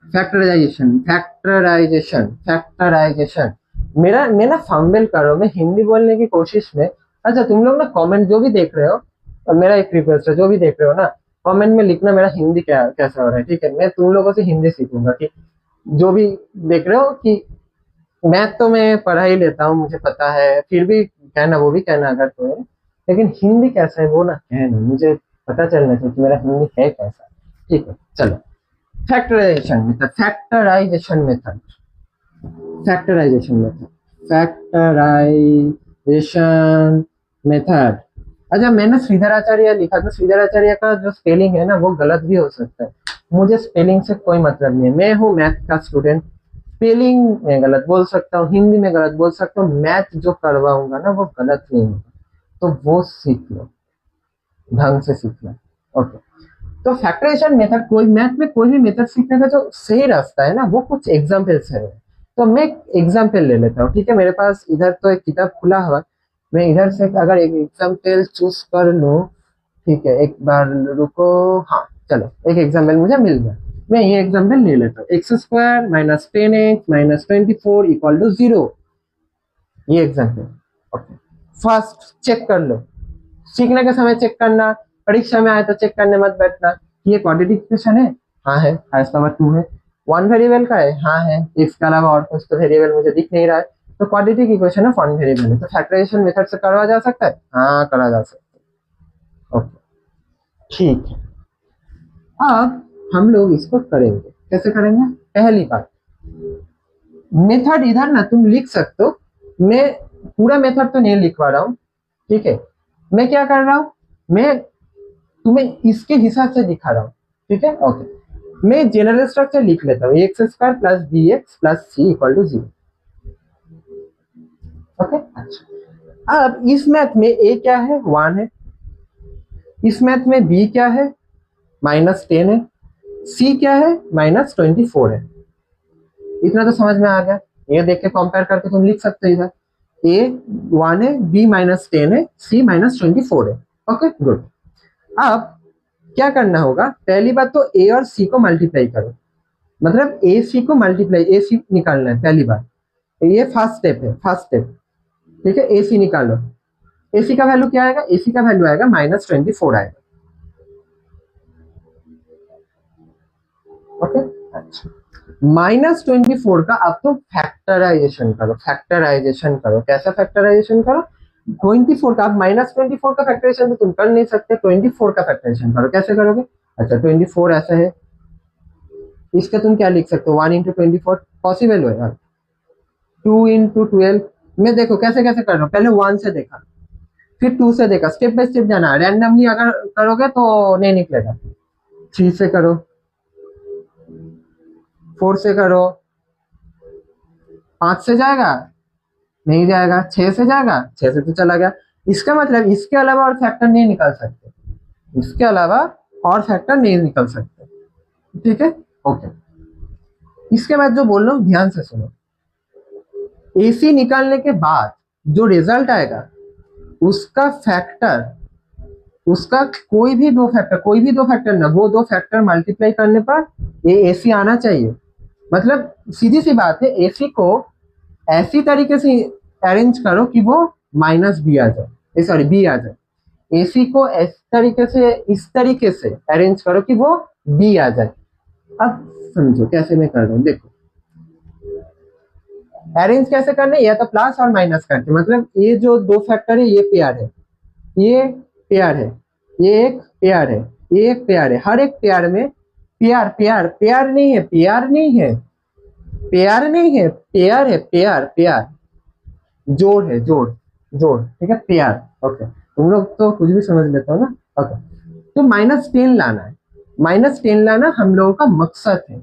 फैक्टराइजेशन फैक्टराइजेशन फैक्टराइजेशन। मैं ना फंबल कर रहा हूँ, मैं हिंदी बोलने की कोशिश में। अच्छा, तुम लोग ना कमेंट जो भी देख रहे हो, और मेरा एक रिक्वेस्ट है, जो भी देख रहे हो ना कमेंट में लिखना मेरा हिंदी क्या कैसा हो रहा है। ठीक है, मैं तुम लोगों से हिंदी सीखूंगा कि जो भी देख रहे हो कि मैथ तो मैं पढ़ा ही लेता हूँ, मुझे पता है, फिर भी कहना, वो भी कहना अगर तुम्हें, लेकिन हिंदी कैसा है वो ना कहना, मुझे पता चलना चाहिए कि मेरा हिंदी है कैसा। ठीक है, चलो, factorization method factorization method factorization method factorization method. अच्छा, मैंने श्रीधराचार्य लिखा था, श्रीधराचार्य का जो स्पेलिंग है ना वो गलत भी हो सकता है, मुझे स्पेलिंग से कोई मतलब नहीं है, मैं हूँ मैथ का स्टूडेंट। स्पेलिंग में गलत बोल सकता हूँ, हिंदी में गलत बोल सकता हूँ, मैथ जो करवाऊंगा ना वो गलत नहीं होगा, तो वो सीख लो, ढंग से सीख लो। ओके, तो फैक्टराइजेशन मेथड, कोई मैथ में कोई भी मेथड सीखने का जो सही रास्ता है ना वो कुछ एग्जाम्पल से है। तो मैं एग्जाम्पल ले लेता हूँ। ठीक है, मेरे पास इधर तो एक किताब खुला हुआ, मैं इधर से अगर एक एग्जाम्पल चूज कर लूँ, ठीक है, एक बार रुको, हाँ चलो, एक एग्जाम्पल मुझे मिल गया, मैं ये एग्जाम्पल ले लेता हूँ। x² minus 10x minus 24 equal to 0, ये एग्जाम्पल। ओके, फर्स्ट चेक कर लो, सीखने के समय चेक करना, परीक्षा में आए तो चेक करने मत बैठना कि ये क्वाड्रेटिक इक्वेशन है, हाँ है, -2 है, 1 वेरिएबल का है, हाँ है, इसके अलावा और कुछ तो वेरिएबल मुझे दिख नहीं रहा है, तो क्वाड्रेटिक इक्वेशन है, 1 वेरिएबल है, तो फैक्टराइजेशन मेथड से करवा जा सकता है, हाँ करा जा सकता है। ओके, ठीक है, अब हम लोग इसको करेंगे, कैसे करेंगे? पहली बात, मेथड इधर ना तुम लिख सकते हो, मैं पूरा मेथड तो नहीं लिखवा रहा हूँ। ठीक है, मैं क्या कर रहा हूँ, मैं तुम्हें इसके हिसाब से दिखा रहा हूँ। ठीक है, ओके, मैं जनरल स्ट्रक्चर लिख लेता हूँ, x² plus bx plus c equal to 0। Okay, अच्छा, अब इस मैथ में a क्या है, 1 है, इस मैथ में b क्या है, -10 है, c क्या है, -24 है। इतना तो समझ में आ गया, ये देख के कंपेयर करके तुम लिख सकते हो, इधर a 1 है, b -10 है, c -24 है। Okay, good. अब क्या करना होगा, पहली बात तो a और c को मल्टीप्लाई करो, मतलब ए सी को मल्टीप्लाई, ए सी निकालना है पहली बार। ये फर्स्ट स्टेप है, फर्स्ट स्टेप। ठीक है, एसी निकालो। एसी का वैल्यू क्या आएगा? एसी का वैल्यू आएगा -24 आएगा। ओके, अच्छा, -24 का अब तो फैक्टराइजेशन करो, फैक्टराइजेशन करो। कैसा फैक्टराइजेशन करो? 24 का, अब -24 का फैक्टराइजेशन तो तुम कर नहीं सकते, 24 का फैक्टराइजेशन करो। कैसे करोगे? अच्छा, 24 ऐसा है, इसका तुम क्या लिख सकते हो? 1 इंटू 24 पॉसिबल हो यार। 2 इंटू 12 में देखो कैसे कैसे कर रहा हूँ। पहले 1 से देखा, फिर 2 से देखा, स्टेप बाय स्टेप जाना। रैंडमली अगर करोगे तो नहीं निकलेगा। 3 से करो, 4 से करो, 5 से जाएगा नहीं जाएगा, 6 से जाएगा, 6 से तो चला गया। इसका मतलब इसके अलावा और फैक्टर नहीं निकाल सकते, इसके अलावा और फैक्टर नहीं निकल सकते। ठीक है, ओके। इसके बाद जो बोल रहा हूँ ध्यान से सुनो। एसी निकालने के बाद जो रिजल्ट आएगा उसका फैक्टर, उसका कोई भी दो फैक्टर, कोई भी दो फैक्टर ना, वो दो फैक्टर मल्टीप्लाई करने पर ये एसी आना चाहिए। मतलब सीधी सी बात है, एसी को ऐसी तरीके से अरेंज करो कि वो -b आ जाए, सॉरी b आ जाए। एसी को इस तरीके से अरेंज करो कि वो b आ जाए। अब समझो कैसे मैं कर रहा हूँ, देखो अरेंज कैसे करना है, या तो प्लस और माइनस करके। मतलब ये जो दो फैक्टर है ये पेयर है, ये पेयर है, ये एक पेयर है, ये एक पेयर है। हर एक पेयर में पेयर पेयर पेयर नहीं है, पेयर नहीं है, पेयर नहीं है, पेयर है, पेयर पेयर, जोड़ है, जोड़ जोड़। ठीक है, पेयर। ओके, तुम लोग तो कुछ भी समझ लेते हो ना। ओके, तो -10 लाना है, -10 लाना हम लोगों का मकसद है,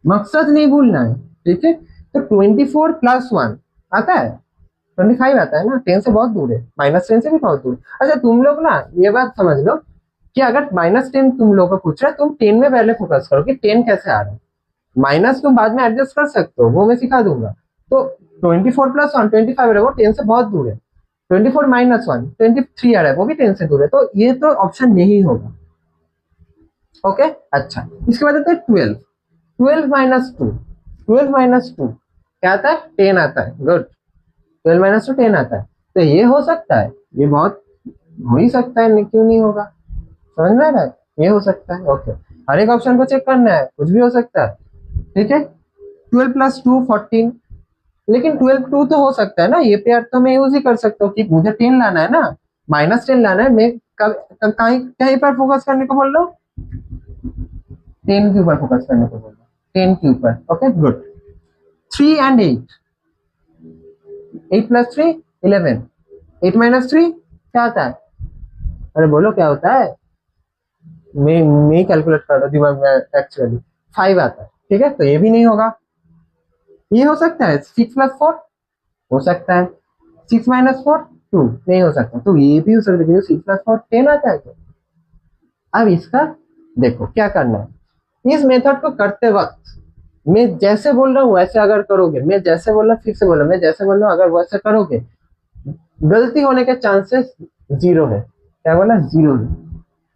मकसद नहीं भूलना है। ठीक है, तो 24 + 1 आता है 25 आता है ना। 10 से बहुत दूर है, -10 से भी बहुत दूर। अच्छा, तुम लोग ना ये बात समझ लो कि अगर -10 तुम लोग को पूछ रहा है, तुम 10 में पहले फोकस करो कि 10 कैसे आ रहा है। माइनस तुम बाद में एडजस्ट कर सकते हो, वो मैं सिखा दूंगा। तो 24 + 1 25 है, वो 10 से बहुत दूर है। 24 - 1 23 आ रहा है, वो भी 10 से दूर है। तो ये तो ऑप्शन नहीं होगा। ओके, अच्छा, इसके बाद आता है 12। 12 - 2, 12 - 2 क्या आता है? 10 आता है। गुड, 12 - 2 10 आता है। तो ये हो सकता है, ये बहुत हो ही सकता है, क्यों नहीं होगा? समझ में आ रहा है? ये हो सकता है। ओके, हर एक ऑप्शन को चेक करना है, कुछ भी हो सकता है। ठीक है, 12 + 2 14। लेकिन 12 2 तो हो सकता है ना, ये पेयर तो मैं यूज ही कर सकता हूँ कि मुझे 10 लाना है ना, -10 लाना है। मैं कहीं कहीं पर फोकस करने को बोल रहा हूँ, 10 के ऊपर फोकस करने को बोल रहा हूँ, 10 के ऊपर। Okay, good. 3 and 8, 8 + 3 11, 8 - 3 क्या आता है? अरे बोलो क्या होता है? मैं कैलकुलेट कर रहा हूँ दिमाग में, एक्चुअली 5 आता है। ठीक है, तो ये भी नहीं होगा। ये हो सकता है 6 + 4 हो सकता है, 6 - 4 2 नहीं हो सकता। तो ये भी हो सकता है, 6 + 4 10 आता है। अब इसका देखो क्या करना है। इस मेथड को करते वक्त मैं जैसे बोल रहा हूँ वैसे अगर करोगे, मैं जैसे बोल रहा हूँ फिर से बोल रहा हूँ, मैं जैसे बोल रहा हूँ अगर वैसे करोगे, गलती होने के चांसेस 0 है। क्या बोला? 0 है।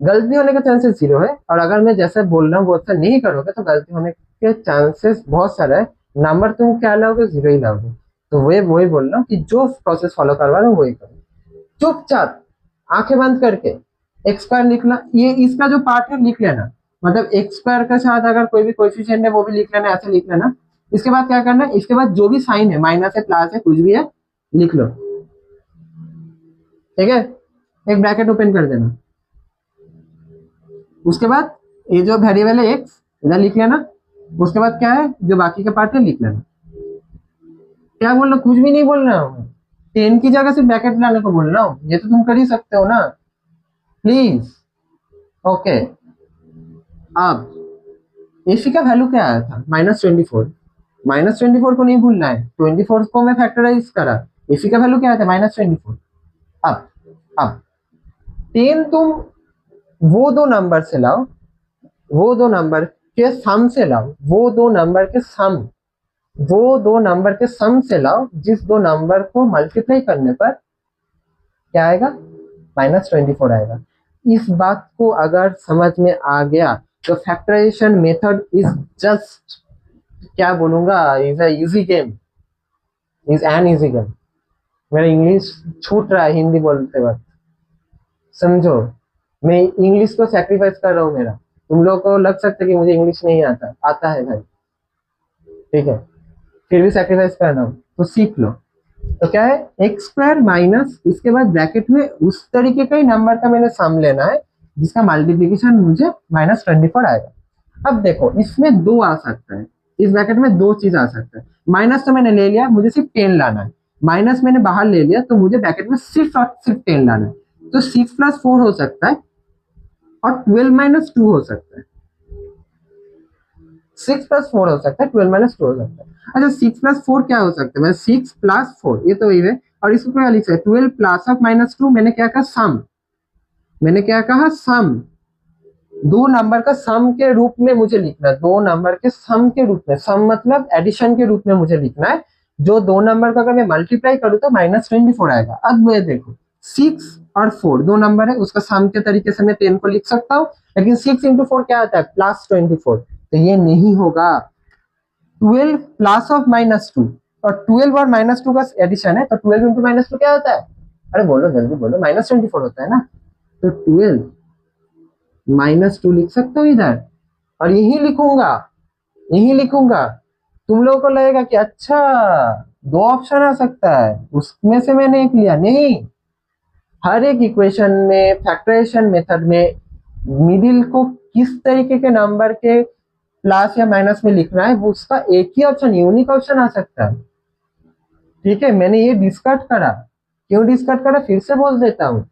गलती होने के चांसेस 0 है। और अगर मैं जैसे बोल रहा हूँ वैसे नहीं करोगे तो गलती होने के चांसेस बहुत सारे है। नंबर तुम क्या लाओगे? 0 ही लाओगे। तो वही बोल रहा हूँ कि जो प्रोसेस फॉलो करवा रहा हूँ वही करो। चुपचाप आंखें बंद करके एक्स स्क्वायर लिखना, ये इसका जो पार्ट है लिख लेना। मतलब एक्स स्क्वायर के साथ अगर कोई भी कोएफिशिएंट है वो भी लिख लेना, ऐसे लिख लेना। इसके बाद क्या करना है, इसके बाद जो भी साइन है, माइनस है, प्लस है, कुछ भी है, लिख लो। ठीक है, एक ब्रैकेट ओपन कर देना। उसके बाद ये जो वेरिएबल है एक्स इधर लिख लेना। उसके बाद क्या है, जो बाकी का पार्ट है लिख लेना। क्या बोल रहा हूँ? कुछ भी नहीं बोल रहा हूँ। 10 की जगह से ब्रैकेट लाने को बोल रहा हूँ, ये तो तुम कर ही सकते हो ना, प्लीज। ओके, अब एसी का वैल्यू क्या आया था? -24। -24 को नहीं भूलना है, 24 को मैं फैक्टराइज करा। एसी का वैल्यू क्या आया था? -24। अब 10 तुम वो दो नंबर से लाओ, वो दो नंबर के सम से लाओ, वो दो नंबर के सम, वो दो नंबर के सम से लाओ, जिस दो नंबर को मल्टीप्लाई करने पर क्या आएगा? -24 आएगा। इस बात को अगर समझ में आ गया तो फैक्टराइजेशन मेथड इज जस्ट, क्या बोलूंगा, is a easy game. Is an इजिकल। मेरा इंग्लिश छूट रहा है हिंदी बोलते वक्त, समझो। मैं इंग्लिश को सेक्रीफाइस कर रहा हूँ मेरा। तुम लोगों को लग सकता है कि मुझे इंग्लिश नहीं आता, आता है भाई, ठीक है, फिर भी सेक्रीफाइस कर रहा हूँ, तो सीख लो। तो क्या है, एक्स स्क्वायर माइनस, इसके बाद ब्रैकेट में उस तरीके का ही नंबर का मैंने सम लेना है जिसका मल्टीप्लीकेशन मुझे -24 आएगा। अब देखो इसमें दो आ सकता है, इस ब्रैकेट में दो चीज आ सकता है। माइनस तो मैंने ले लिया, मुझे सिर्फ 10 लाना है। माइनस मैंने बाहर ले लिया, तो मुझे ब्रैकेट में सिर्फ और सिर्फ 10 लाना है। तो 6 + 4 हो सकता है और 12 - 2 हो सकता है। 6 + 4 हो सकता है, 12 - 2 हो सकता है। अच्छा 6 + 4 क्या हो सकता है, मैं 6 + 4 ये तो वही है। और इसको क्या लिख सकते हैं, 12 + -2, मैंने क्या कहा, सम। मैंने क्या कहा, सम। दो नंबर का सम के रूप में मुझे लिखना है, दो नंबर के सम के रूप में। सम मतलब एडिशन के रूप में मुझे लिखना है। जो दो नंबर का अगर मैं मल्टीप्लाई करूँ तो -24 आएगा। अब मैं देखो 6 और 4 दो नंबर है, उसका सम के तरीके से मैं 10 को लिख सकता हूँ, लेकिन 6 × 4 क्या आता है, +24, तो ये नहीं होगा। 12 +/-2, और 12 और -2 का एडिशन है, तो 12 × -2 क्या होता है, अरे बोलो जल्दी बोलो, -24 होता है ना। तो 12 -2 लिख सकते हो इधर, और यही लिखूंगा, यही लिखूंगा। तुम लोगों को लगेगा कि अच्छा दो ऑप्शन आ सकता है, उसमें से मैंने एक लिया, नहीं। हर एक इक्वेशन में, फैक्टराइजेशन मेथड में, मिडिल को किस तरीके के नंबर के प्लस या माइनस में लिखना है, वो उसका एक ही ऑप्शन, यूनिक ऑप्शन आ सकता है, ठीक है। मैंने ये डिस्कट करा, क्यों डिस्कट करा, फिर से बोल देता हूँ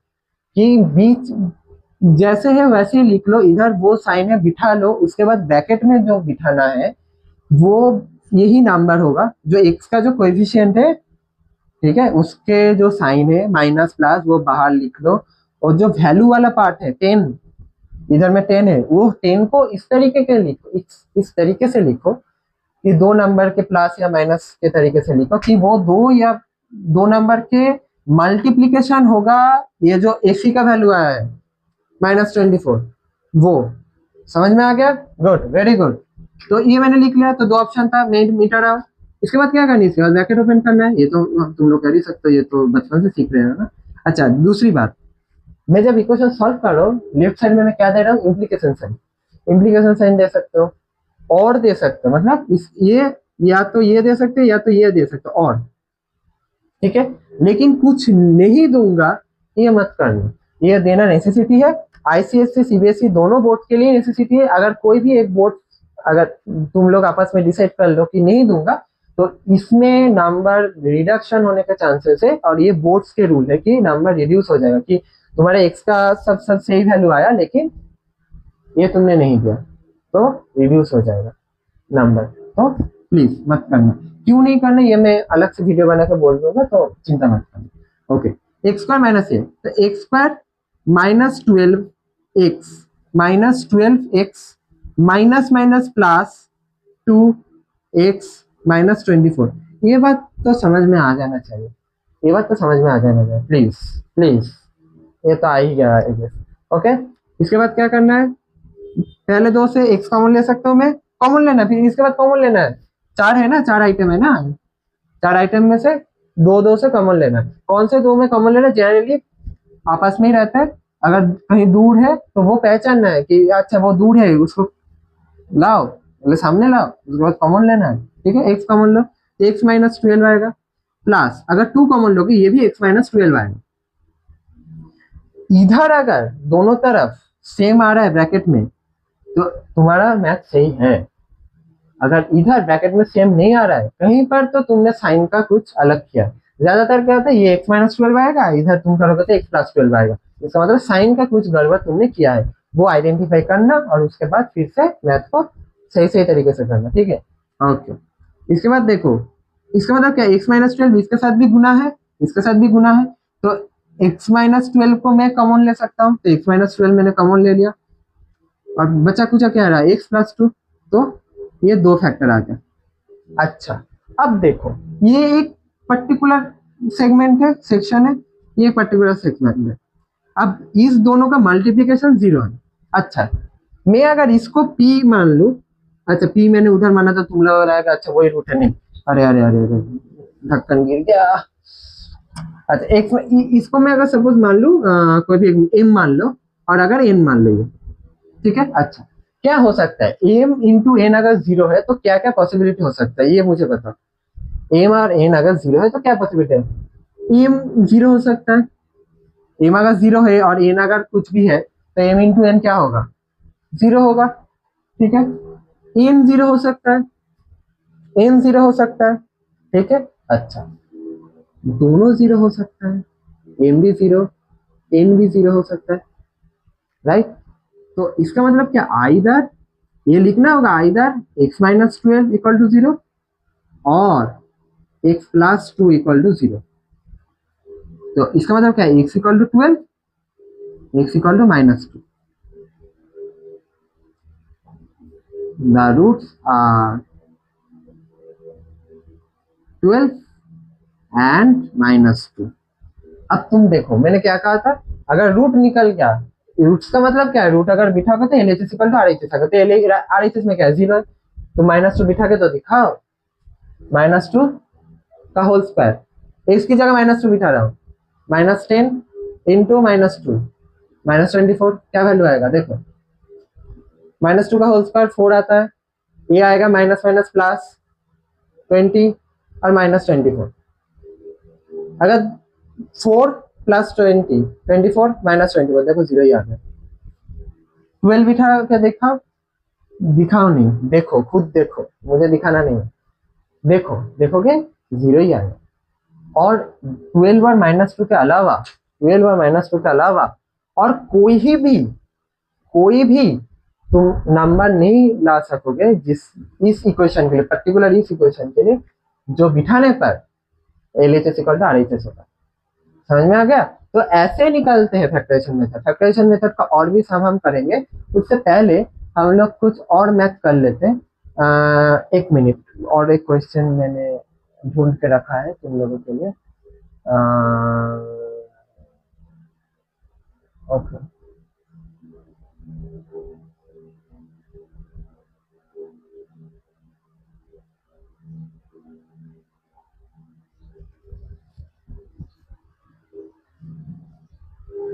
कि बीच जैसे है वैसे ही लिख लो, इधर वो साइन है बिठा लो, उसके बाद ब्रैकेट में जो बिठाना है वो यही नंबर होगा, जो एक्स का जो कोएफिशिएंट है, ठीक है, उसके जो साइन है माइनस प्लस वो बाहर लिख लो। और जो वैल्यू वाला पार्ट है 10, इधर में 10 है, वो 10 को इस तरीके के लिखो, इस तरीके से लिखो कि दो नंबर के प्लस या माइनस के तरीके से लिखो कि वो दो या दो नंबर के मल्टीप्लीकेशन होगा। ये जो एसी का वैल्यू आया है -24, वो समझ में आ गया, गुड, वेरी गुड। तो ये मैंने लिख लिया, तो दो ऑप्शन था, मैं मीटर आउट। इसके बाद क्या करनी है, इसके बाद ब्रैकेट ओपन करना है, ये तो तुम लोग कर ही सकते हो, ये तो बचपन से सीख रहे हो ना। अच्छा दूसरी बात, मैं जब इक्वेशन सॉल्व कर रहा हूँ, लेफ्ट साइड में मैं क्या दे रहा हूँ, इम्प्लीकेशन साइन। इम्प्लीकेशन साइन दे सकते हो, और दे सकते हो, मतलब इस ये या तो ये दे सकते हो या तो ये दे सकते हो, और ठीक है। लेकिन कुछ नहीं दूंगा ये मत करना, ये देना नेसेसिटी है। आईसीएससी सीबीएसई दोनों बोर्ड के लिए नेसेसिटी है। अगर कोई भी एक बोर्ड, अगर तुम लोग आपस में डिसाइड कर लो कि नहीं दूंगा, तो इसमें नंबर रिडक्शन होने के चांसेस है, और ये बोर्ड्स के रूल है कि नंबर रिड्यूस हो जाएगा, कि तुम्हारे एक्स का सब सही वैल्यू आया लेकिन ये तुमने नहीं दिया, तो रिड्यूस हो जाएगा नंबर। तो प्लीज मत करना। क्यों नहीं करना ये मैं अलग से वीडियो बना के बोल दूंगा, तो चिंता मत करना। ओके, एक्स स्क्वायर माइनस ए, तो x square -12x -12x minus minus +2x -24। ये बात तो समझ में आ जाना चाहिए, ये बात तो समझ में आ जाना चाहिए, प्लीज प्लीज, ये तो आ ही गया है। ओके, इसके बाद क्या करना है, पहले दो से एक्स कॉमन ले सकता हूँ मैं, कॉमन लेना, फिर इसके बाद कॉमन लेना है। चार है ना, चार आइटम है ना, चार आइटम में से दो दो से कॉमन लेना है। कौन से दो में कॉमन लेना, जनरली आपस में ही रहता है। अगर कहीं दूर है तो वो पहचानना है कि अच्छा वो दूर है, उसको लाओ, मतलब सामने लाओ, उसके बाद कॉमन लेना है, ठीक है। एक्स कॉमन लो, एक्स -12 आएगा, प्लस अगर 2 कॉमन लोगे ये भी x -12 आएगा। इधर अगर दोनों तरफ सेम आ रहा है ब्रैकेट में, तो तुम्हारा मैथ सही है। अगर इधर ब्रैकेट में सेम नहीं आ रहा है कहीं पर, तो तुमने साइन का कुछ अलग किया। ज्यादातर क्या होता है, ये x -12 आएगा, इधर तुम करोगे तो x +12 आएगा। इसका मतलब साइन का कुछ गड़बड़ तुमने किया है, वो आइडेंटिफाई करना, और उसके बाद फिर से मैथ को सही सही तरीके से करना, ठीक है। ओके, इसके बाद देखो, इसका मतलब क्या, x -12 इसके साथ भी गुना है, इसके साथ भी गुना है, तो x -12 को मैं कॉमन ले सकता हूँ, तो x -12 मैंने कॉमन ले लिया, और बचा कुचा क्या रहा, x +2, तो ये दो फैक्टर आ गया। अच्छा, अब देखो ये एक पर्टिकुलर सेगमेंट है, सेक्शन है, ये पर्टिकुलर सेगमेंट है। अब इस दोनों का मल्टीप्लिकेशन 0 है। अच्छा, मैं अगर इसको p मान लू, अच्छा p मैंने उधर माना था, तुम लोग लगाएगा अच्छा वही रूट है, नहीं, अरे अरे अरे अरे, ढक्कन गिर गया। अच्छा एक्स में इसको मैं अगर सपोज मान लूँ कोई भी एम मान लो और अगर एन मान लो ये, ठीक है। अच्छा क्या हो सकता है एम इंटू एन अगर जीरो है तो क्या क्या पॉसिबिलिटी हो सकता है ये मुझे बताओ। एम और एन अगर जीरो है तो क्या पॉसिबिलिटी है? एम जीरो हो सकता है, एम अगर जीरो है और एन अगर कुछ भी है तो एम इंटू एन क्या होगा? जीरो होगा, ठीक है। एन जीरो हो सकता है, एन जीरो हो सकता है, ठीक है। अच्छा दोनों जीरो हो सकता है, एम भी जीरो एन भी जीरो हो सकता है, राइट। तो इसका मतलब क्या आइदर ये लिखना होगा either x minus twelve equal to zero और x plus two equal to zero. तो इसका मतलब क्या है x equal to twelve x equal to minus two, the roots are twelve and minus two. अब तुम देखो मैंने क्या कहा था, अगर रूट निकल गया, रूट्स का मतलब क्या है, रूट अगर बिठा के तो L H S equal to R H S आएगा, तो आर एच एस में क्या है जीरो, तो माइनस टू बिठा के तो दिखाओ माइनस टू का होल स्क्वायर, इसकी जगह माइनस टू बिठा रहा हूँ, minus ten into minus two minus 24, क्या वैल्यू आएगा देखो, माइनस टू का होल स्क्वायर 4 आता है, ये आएगा माइनस माइनस प्लस 20 और माइनस 24। अगर 4 प्लस 20 24 माइनस 24 देखो जीरो ही आ गया। 12 बिठा के दिखाओ, दिखाओ नहीं, देखो खुद देखो, मुझे दिखाना नहीं है, देखो देखोगे जीरो ही आएगा। और 12 और माइनस टू के अलावा 12 और माइनस टू के अलावा और कोई भी तुम नंबर नहीं ला सकोगे जिस इस इक्वेशन के लिए, पर्टिकुलर इस इक्वेशन के लिए जो बिठाने पर L H S equal to R H S होगा। समझ में आ गया? तो ऐसे निकलते हैं फैक्टराइजेशन मेथड। फैक्टराइजेशन मेथड का और भी सब हम करेंगे, उससे पहले हम लोग कुछ और मैथ कर लेते हैं। एक मिनट, और एक क्वेश्चन मैंने ढूंढ के रखा है तुम लोगों के लिए। ओके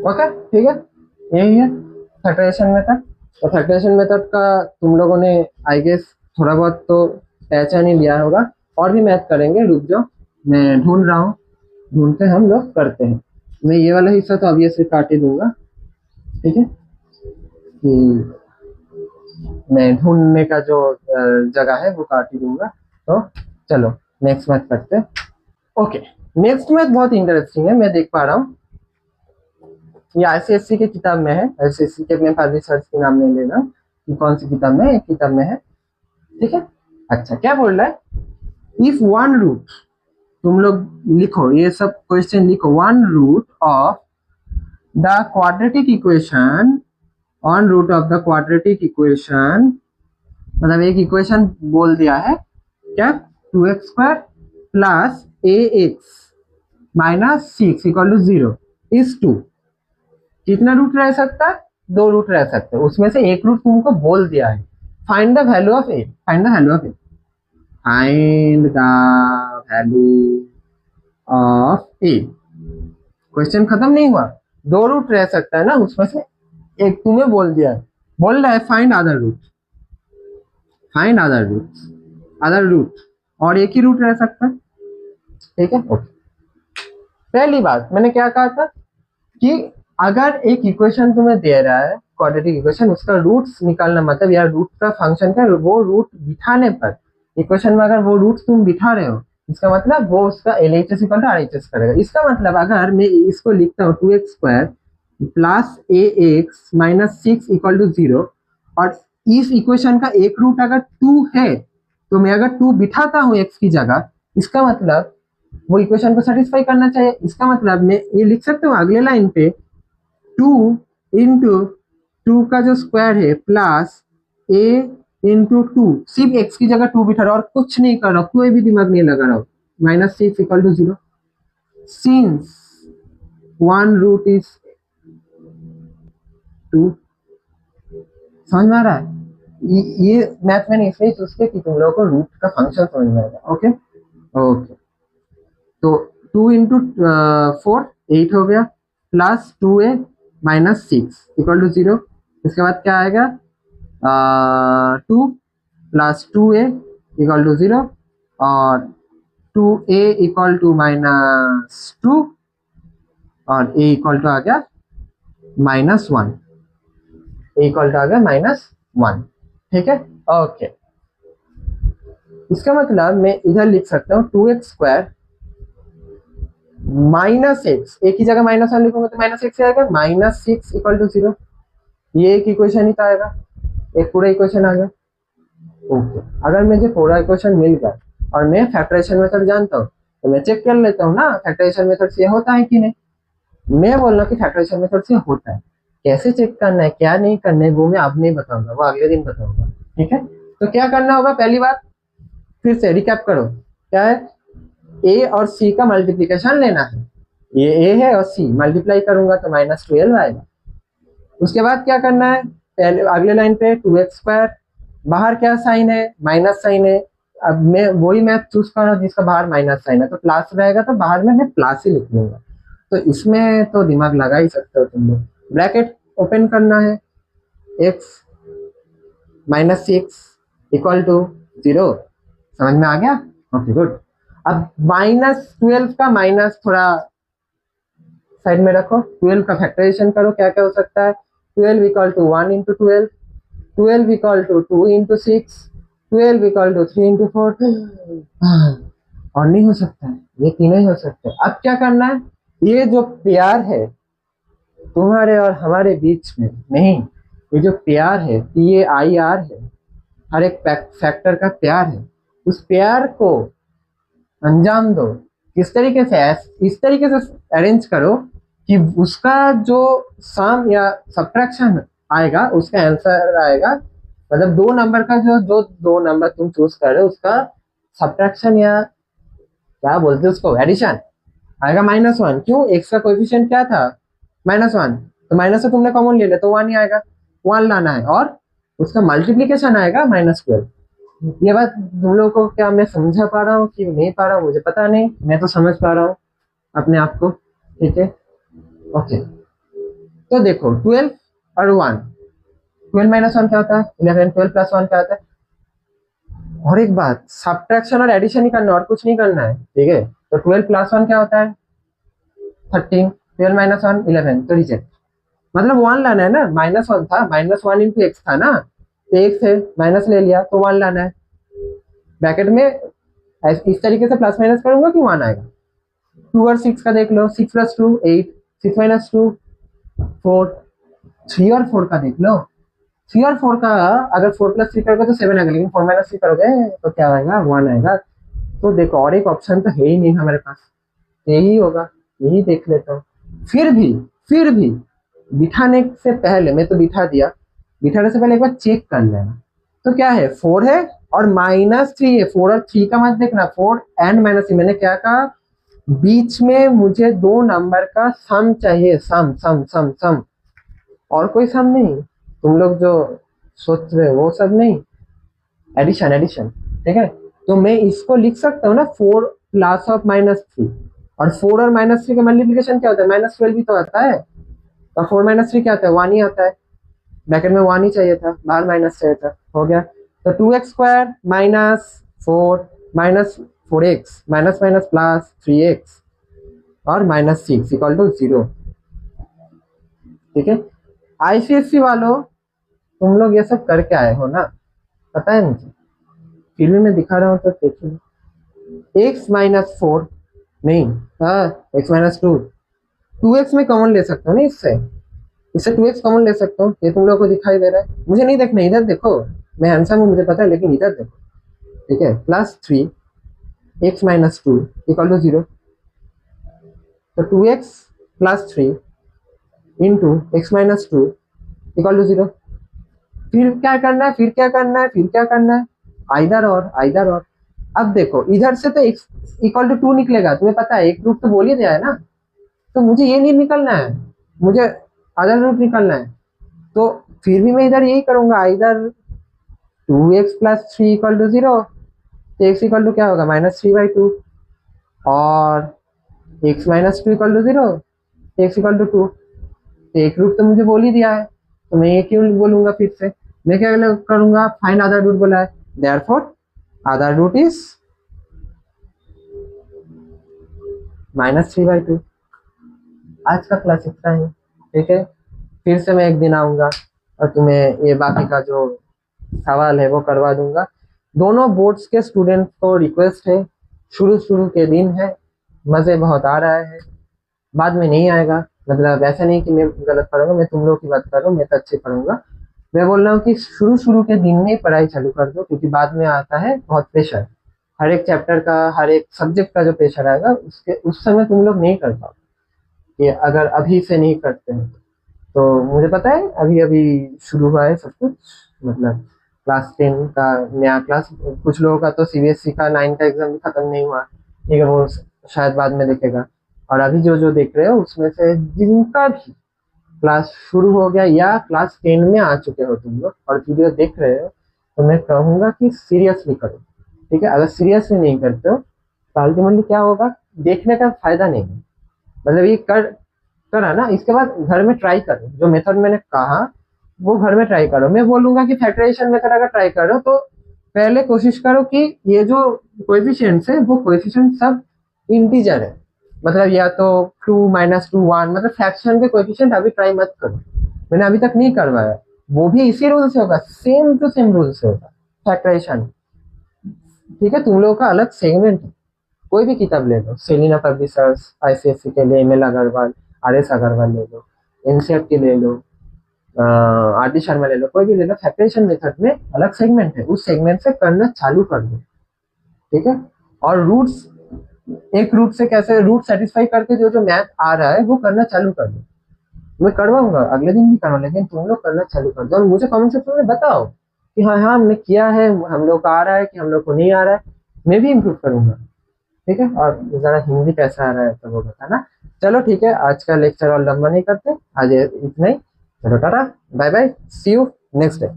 ओके ठीक है, यही है फैक्टराइजेशन मेथड। तो फैक्टराइजेशन मेथड का तुम लोगों ने आई गेस थोड़ा बहुत तो पहचान ही लिया होगा। और भी मैथ करेंगे, रुक जाओ मैं ढूंढ रहा हूँ, ढूंढते हम लोग करते हैं। मैं ये वाला हिस्सा तो ऑब्वियसली काट ही दूंगा, ठीक है, कि मैं ढूंढने का जो जगह है वो काट ही दूंगा। तो चलो नेक्स्ट मैथ करते हैं। ओके नेक्स्ट मैथ बहुत इंटरेस्टिंग है, मैं देख पा रहा हूँ ये आईसीएससी की किताब में है। आईसीएससी के में फर्जी सर्च की नाम नहीं लेना कि कौन सी किताब में, एक किताब में है, ठीक है। अच्छा क्या बोल रहा है, इफ वन रूट, तुम लोग लिखो ये सब क्वेश्चन लिखो, one root of the quadratic equation, one root of the quadratic equation, मतलब एक इक्वेशन बोल दिया है क्या, 2x² plus ax minus 6 equal to 0 is 2। कितना रूट रह सकता है? 2 रूट रह सकते हैं, उसमें से एक रूट तुमको बोल दिया है। Find the value of A, find the value of A, find the value of A. Question खत्म नहीं हुआ, 2 रूट रह सकता है ना, उसमें से एक तुम्हें बोल दिया है, बोल रहा है find other root, find other root, other root, और एक ही रूट रह सकता है, ठीक है। ओके पहली बात मैंने क्या कहा था कि अगर एक इक्वेशन तुम्हें दे रहा है क्वाड्रेटिक इक्वेशन, उसका रूट्स निकालना, मतलब यार रूट का फंक्शन का वो रूट बिठाने पर, इक्वेशन में अगर वो रूट तुम बिठा रहे हो, इसका मतलब वो उसका L H S equal to R H S करेगा। इसका मतलब अगर मैं इसको लिखता हूँ 2x² plus ax minus 6 equal to 0, और इस इक्वेशन का एक रूट अगर 2 है तो मैं अगर 2 बिठाता हूँ x की जगह, इसका मतलब वो इक्वेशन को सेटिस्फाई करना चाहिए। इसका मतलब मैं ये लिख सकता हूँ अगले लाइन पे 2 इंटू 2 का जो स्क्वायर है प्लस a इंटू 2, सिर्फ x की जगह 2 बिठा रहा और कुछ नहीं कर रहा, कोई भी दिमाग नहीं लगा रहा, minus 6 equal to 0 since one root is 2। समझ में आ रहा है? ये मैथ मैंने इसलिए चूज किया कि तुम लोगों को रूट का फंक्शन समझ में आएगा। ओके ओके तो 2 × 4 8 हो गया, plus 2a minus 6 equal to 0। इसके बाद क्या आएगा, 2 प्लस 2a इक्वल टू 0 और 2a इक्वल टू -2 और a इक्वल टू आ गया -1, a इक्वल टू आ गया -1। ठीक है, ओके। इसका मतलब मैं इधर लिख सकता हूँ 2x² -x, एक ही जगह -1 लिखूंगा तो -x आएगा, -6 इक्वल टू 0। ये एक इक्वेशन ही तो आएगा, एक पूरा इक्वेशन आ गया। ओके, अगर मुझे पूरा इक्वेशन मिल गया और मैं फैक्टराइजेशन मेथड जानता हूँ तो मैं चेक कर लेता हूँ ना फैक्टराइजेशन मेथड से होता है कि नहीं। मैं बोल रहा हूँ कि फैक्टराइजेशन मेथड से होता है, कैसे चेक करना है क्या नहीं करना है वो मैं अब नहीं बताऊंगा, वो अगले दिन बताऊंगा। ठीक है, तो क्या करना होगा, पहली बात फिर से रिकैप करो, क्या है, ए और सी का मल्टीप्लीकेशन लेना है। ये ए है और सी मल्टीप्लाई करूंगा तो -12 आएगा। उसके बाद क्या करना है, पहले अगले लाइन पे 2x², बाहर क्या साइन है, माइनस साइन है। अब मैं वही मैथ चूज कर रहा हूँ जिसका बाहर माइनस साइन है, तो प्लस रहेगा तो बाहर में मैं प्लस ही लिख लूंगा। तो इसमें तो दिमाग लगा ही सकते हो तुम लोग। ब्रैकेट ओपन करना है, x -6 इक्वल टू 0, समझ में आ गया। Okay good. अब -12 का माइनस थोड़ा साइड में रखो, 12 का फैक्टराइजेशन करो, क्या क्या हो सकता है, 12 equal to 1 × 12, 12 equal to 2 × 6, 12 equal to 3 × 4। और नहीं हो सकता है, ये तीनों ही हो सकते हैं। अब क्या करना है, ये जो प्यार है तुम्हारे और हमारे बीच में, नहीं, ये जो प्यार है PAIR है, हर एक फैक्टर का प्यार है, उस प्यार को अंजाम दो। किस तरीके से, इस तरीके से अरेंज करो कि उसका जो सम या सब्ट्रैक्शन आएगा उसका आंसर आएगा, मतलब दो नंबर का जो दो नंबर तुम चूज कर रहे हो उसका सब्ट्रैक्शन या क्या बोलते हैं उसको, एडिशन आएगा -1। क्यों, एक्स का कोएफिशिएंट क्या था, -1, तो माइनस से तुमने कॉमन ले लिया तो 1 ही आएगा, 1 लाना है, और उसका मल्टीप्लीकेशन आएगा -12। ये बात तुम लोगों को क्या मैं समझा पा रहा हूँ कि नहीं पा रहा हूँ मुझे पता नहीं, मैं तो समझ पा रहा हूँ अपने आप को। ठीक है, ओके। तो देखो 12 और 1, 12 - 1 क्या होता है 11, 12 + 1 क्या होता है। और एक बात, सब्ट्रैक्शन और एडिशन ही करना, और कुछ नहीं करना है। ठीक है, तो 12 + 1 क्या होता है 13, 12 - 1 11, तो रिजेक्ट, मतलब 1 लाना है ना, -1 था, -1 × x था ना, तो x है माइनस ले लिया तो 1 लाना है। ब्रैकेट में इस तरीके से प्लस माइनस करूंगा कि 1 आएगा। 2 और 6 का देख लो, 6 + 2 8, 6 - 2 4, 3 और 4 का देख लो, 3 और 4 का अगर 4 + 3 करोगे तो 7 आएगा, लेकिन 4 - 3 करोगे तो क्या आएगा 1 आएगा। तो देखो और एक ऑप्शन तो है ही नहीं हमारे पास, यही होगा, यही देख लेता हूँ। फिर भी बिठाने से पहले, मैं तो बिठा दिया, बिठाने से पहले एक बार चेक कर लेना। तो क्या है 4 है और -3 है, 4 और 3 का मत देखना, 4 एंड -3, मैंने क्या कहा, बीच में मुझे दो नंबर का सम चाहिए, सम सम सम सम, और कोई सम नहीं, तुम लोग जो सोच रहे हो वो सब नहीं, एडिशन एडिशन। ठीक है, तो मैं इसको लिख सकता हूँ ना 4 प्लस ऑफ -3, और 4 और -3 का मल्टीप्लिकेशन क्या होता है, -12 भी तो आता है, और 4 - 3 क्या आता है 1 ही आता है। ब्रैकेट में 1 ही चाहिए था, बाहर माइनस चाहिए था, हो गया। तो 2x² -4 -4x minus minus plus 3x और -6 इक्वल टू 0। ठीक है, ICSE वालों तुम लोग ये सब करके आए हो ना, पता है मुझे, फिर भी मैं दिखा रहा हूँ तो देखिए। x -4 नहीं, हाँ x -2, 2x में कॉमन ले सकता हूँ ना, इससे 2x कॉमन ले सकता हूँ, ये तुम लोग को दिखाई दे रहा है, मुझे नहीं देखना, इधर देखो, मैं हैंडसम हूँ मुझे पता है, लेकिन इधर देखो। ठीक है, +3 x -2 इक्वल टू 0, तो 2x + 3 into x -2 equal to 0। फिर क्या करना है, फिर क्या करना है, फिर क्या करना है, आइदर और। अब देखो इधर से तो x इक्वल टू 2 निकलेगा, तुम्हें पता है, एक रूट तो बोल ही दिया है ना, तो मुझे ये नहीं निकलना है, मुझे अदर रूट निकलना है। तो फिर भी मैं इधर यही करूंगा, इधर 2x + 3 इक्वल टू 0, तो x इक्वल टू क्या होगा -3/2। और x minus two equal to zero, x equal to two. एक रूट तो मुझे बोल ही दिया है, तो मैं ये क्यों बोलूंगा फिर से। मैं क्या करूंगा, फाइंड अदर रूट बोला है, देयरफॉर अदर रूट इज -3/2। आज का क्लास इतना ही, ठीक है। फिर से मैं एक दिन आऊंगा और तुम्हें ये बाकी का जो सवाल है वो करवा दूंगा। दोनों बोर्ड्स के स्टूडेंट को रिक्वेस्ट है, शुरू शुरू के दिन है, मजे बहुत आ रहा है, बाद में नहीं आएगा। मतलब ऐसा नहीं कि मैं गलत पढ़ूंगा, मैं तुम लोग की बात कर रहा हूँ, मैं तो अच्छे पढ़ूंगा। मैं बोल रहा हूँ कि शुरू शुरू के दिन में ही पढ़ाई चालू कर दो, क्योंकि बाद में आता है बहुत प्रेशर, हर एक चैप्टर का, हर एक सब्जेक्ट का जो प्रेशर आएगा उसके उस समय तुम लोग नहीं कर पाओ, कि अगर अभी से नहीं करते हैं तो। मुझे पता है अभी अभी शुरू हुआ है सब कुछ, मतलब क्लास 10 का नया क्लास, कुछ लोगों का तो सीबीएसई का 9 का एग्जाम भी खत्म नहीं हुआ, ठीक है, वो शायद बाद में देखेगा। और अभी जो जो देख रहे हो उसमें से जिनका भी क्लास शुरू हो गया या क्लास 10 में आ चुके हो तुम लोग और वीडियो देख रहे हो, तो मैं कहूँगा कि सीरियसली करो, ठीक है। अगर सीरियसली नहीं करते हो तो अल्टीमेटली क्या होगा, देखने का फायदा नहीं है। मतलब ये करा ना, इसके बाद घर में ट्राई करो, जो मेथड मैंने कहा वो घर में ट्राई करो। मैं बोलूंगा कि फैक्टराइजेशन मेथड अगर ट्राई करो तो पहले कोशिश करो कि ये जो कोएफिशिएंट्स है वो कोएफिशिएंट सब इंटीजर है, मतलब या तो 2 - 2 1, मतलब फ्रैक्शन के कोएफिशिएंट अभी ट्राई मत करो। मैंने अभी तक नहीं करवाया, वो भी इसी रूल से होगा, सेम टू सेम रूल से होगा फैक्टराइजेशन, ठीक है। तुम लोगों का अलग सेगमेंट है। कोई भी किताब ले लो, सेलिना पब्लिशर्स, आईसीएससी के लिए एमएल अग्रवाल, आरएस अग्रवाल ले लो, एनसीईआरटी ले लो, आरडी शर्मा ले लो, कोई भी ले लो, फैक्टराइजेशन मेथड में अलग सेगमेंट है, उस सेगमेंट से करना चालू कर दो, ठीक है। और रूट्स, एक रूट से कैसे रूट सेटिस्फाई करके जो जो मैथ आ रहा है वो करना चालू कर दो। मैं करवाऊंगा, अगले दिन भी करूँ, लेकिन तुम लोग करना चालू कर दो और मुझे कमेंट सेक्शन में बताओ कि हाँ हाँ हमने किया है, हम लोग का आ रहा है कि हम लोग को नहीं आ रहा है, मैं भी इम्प्रूव करूंगा, ठीक है। और जरा हिंदी कैसा आ रहा है तो वो बताना। चलो ठीक है, आज का लेक्चर और लंबा नहीं करते, आज इतना ही। चलो tata, bye bye, see you next day.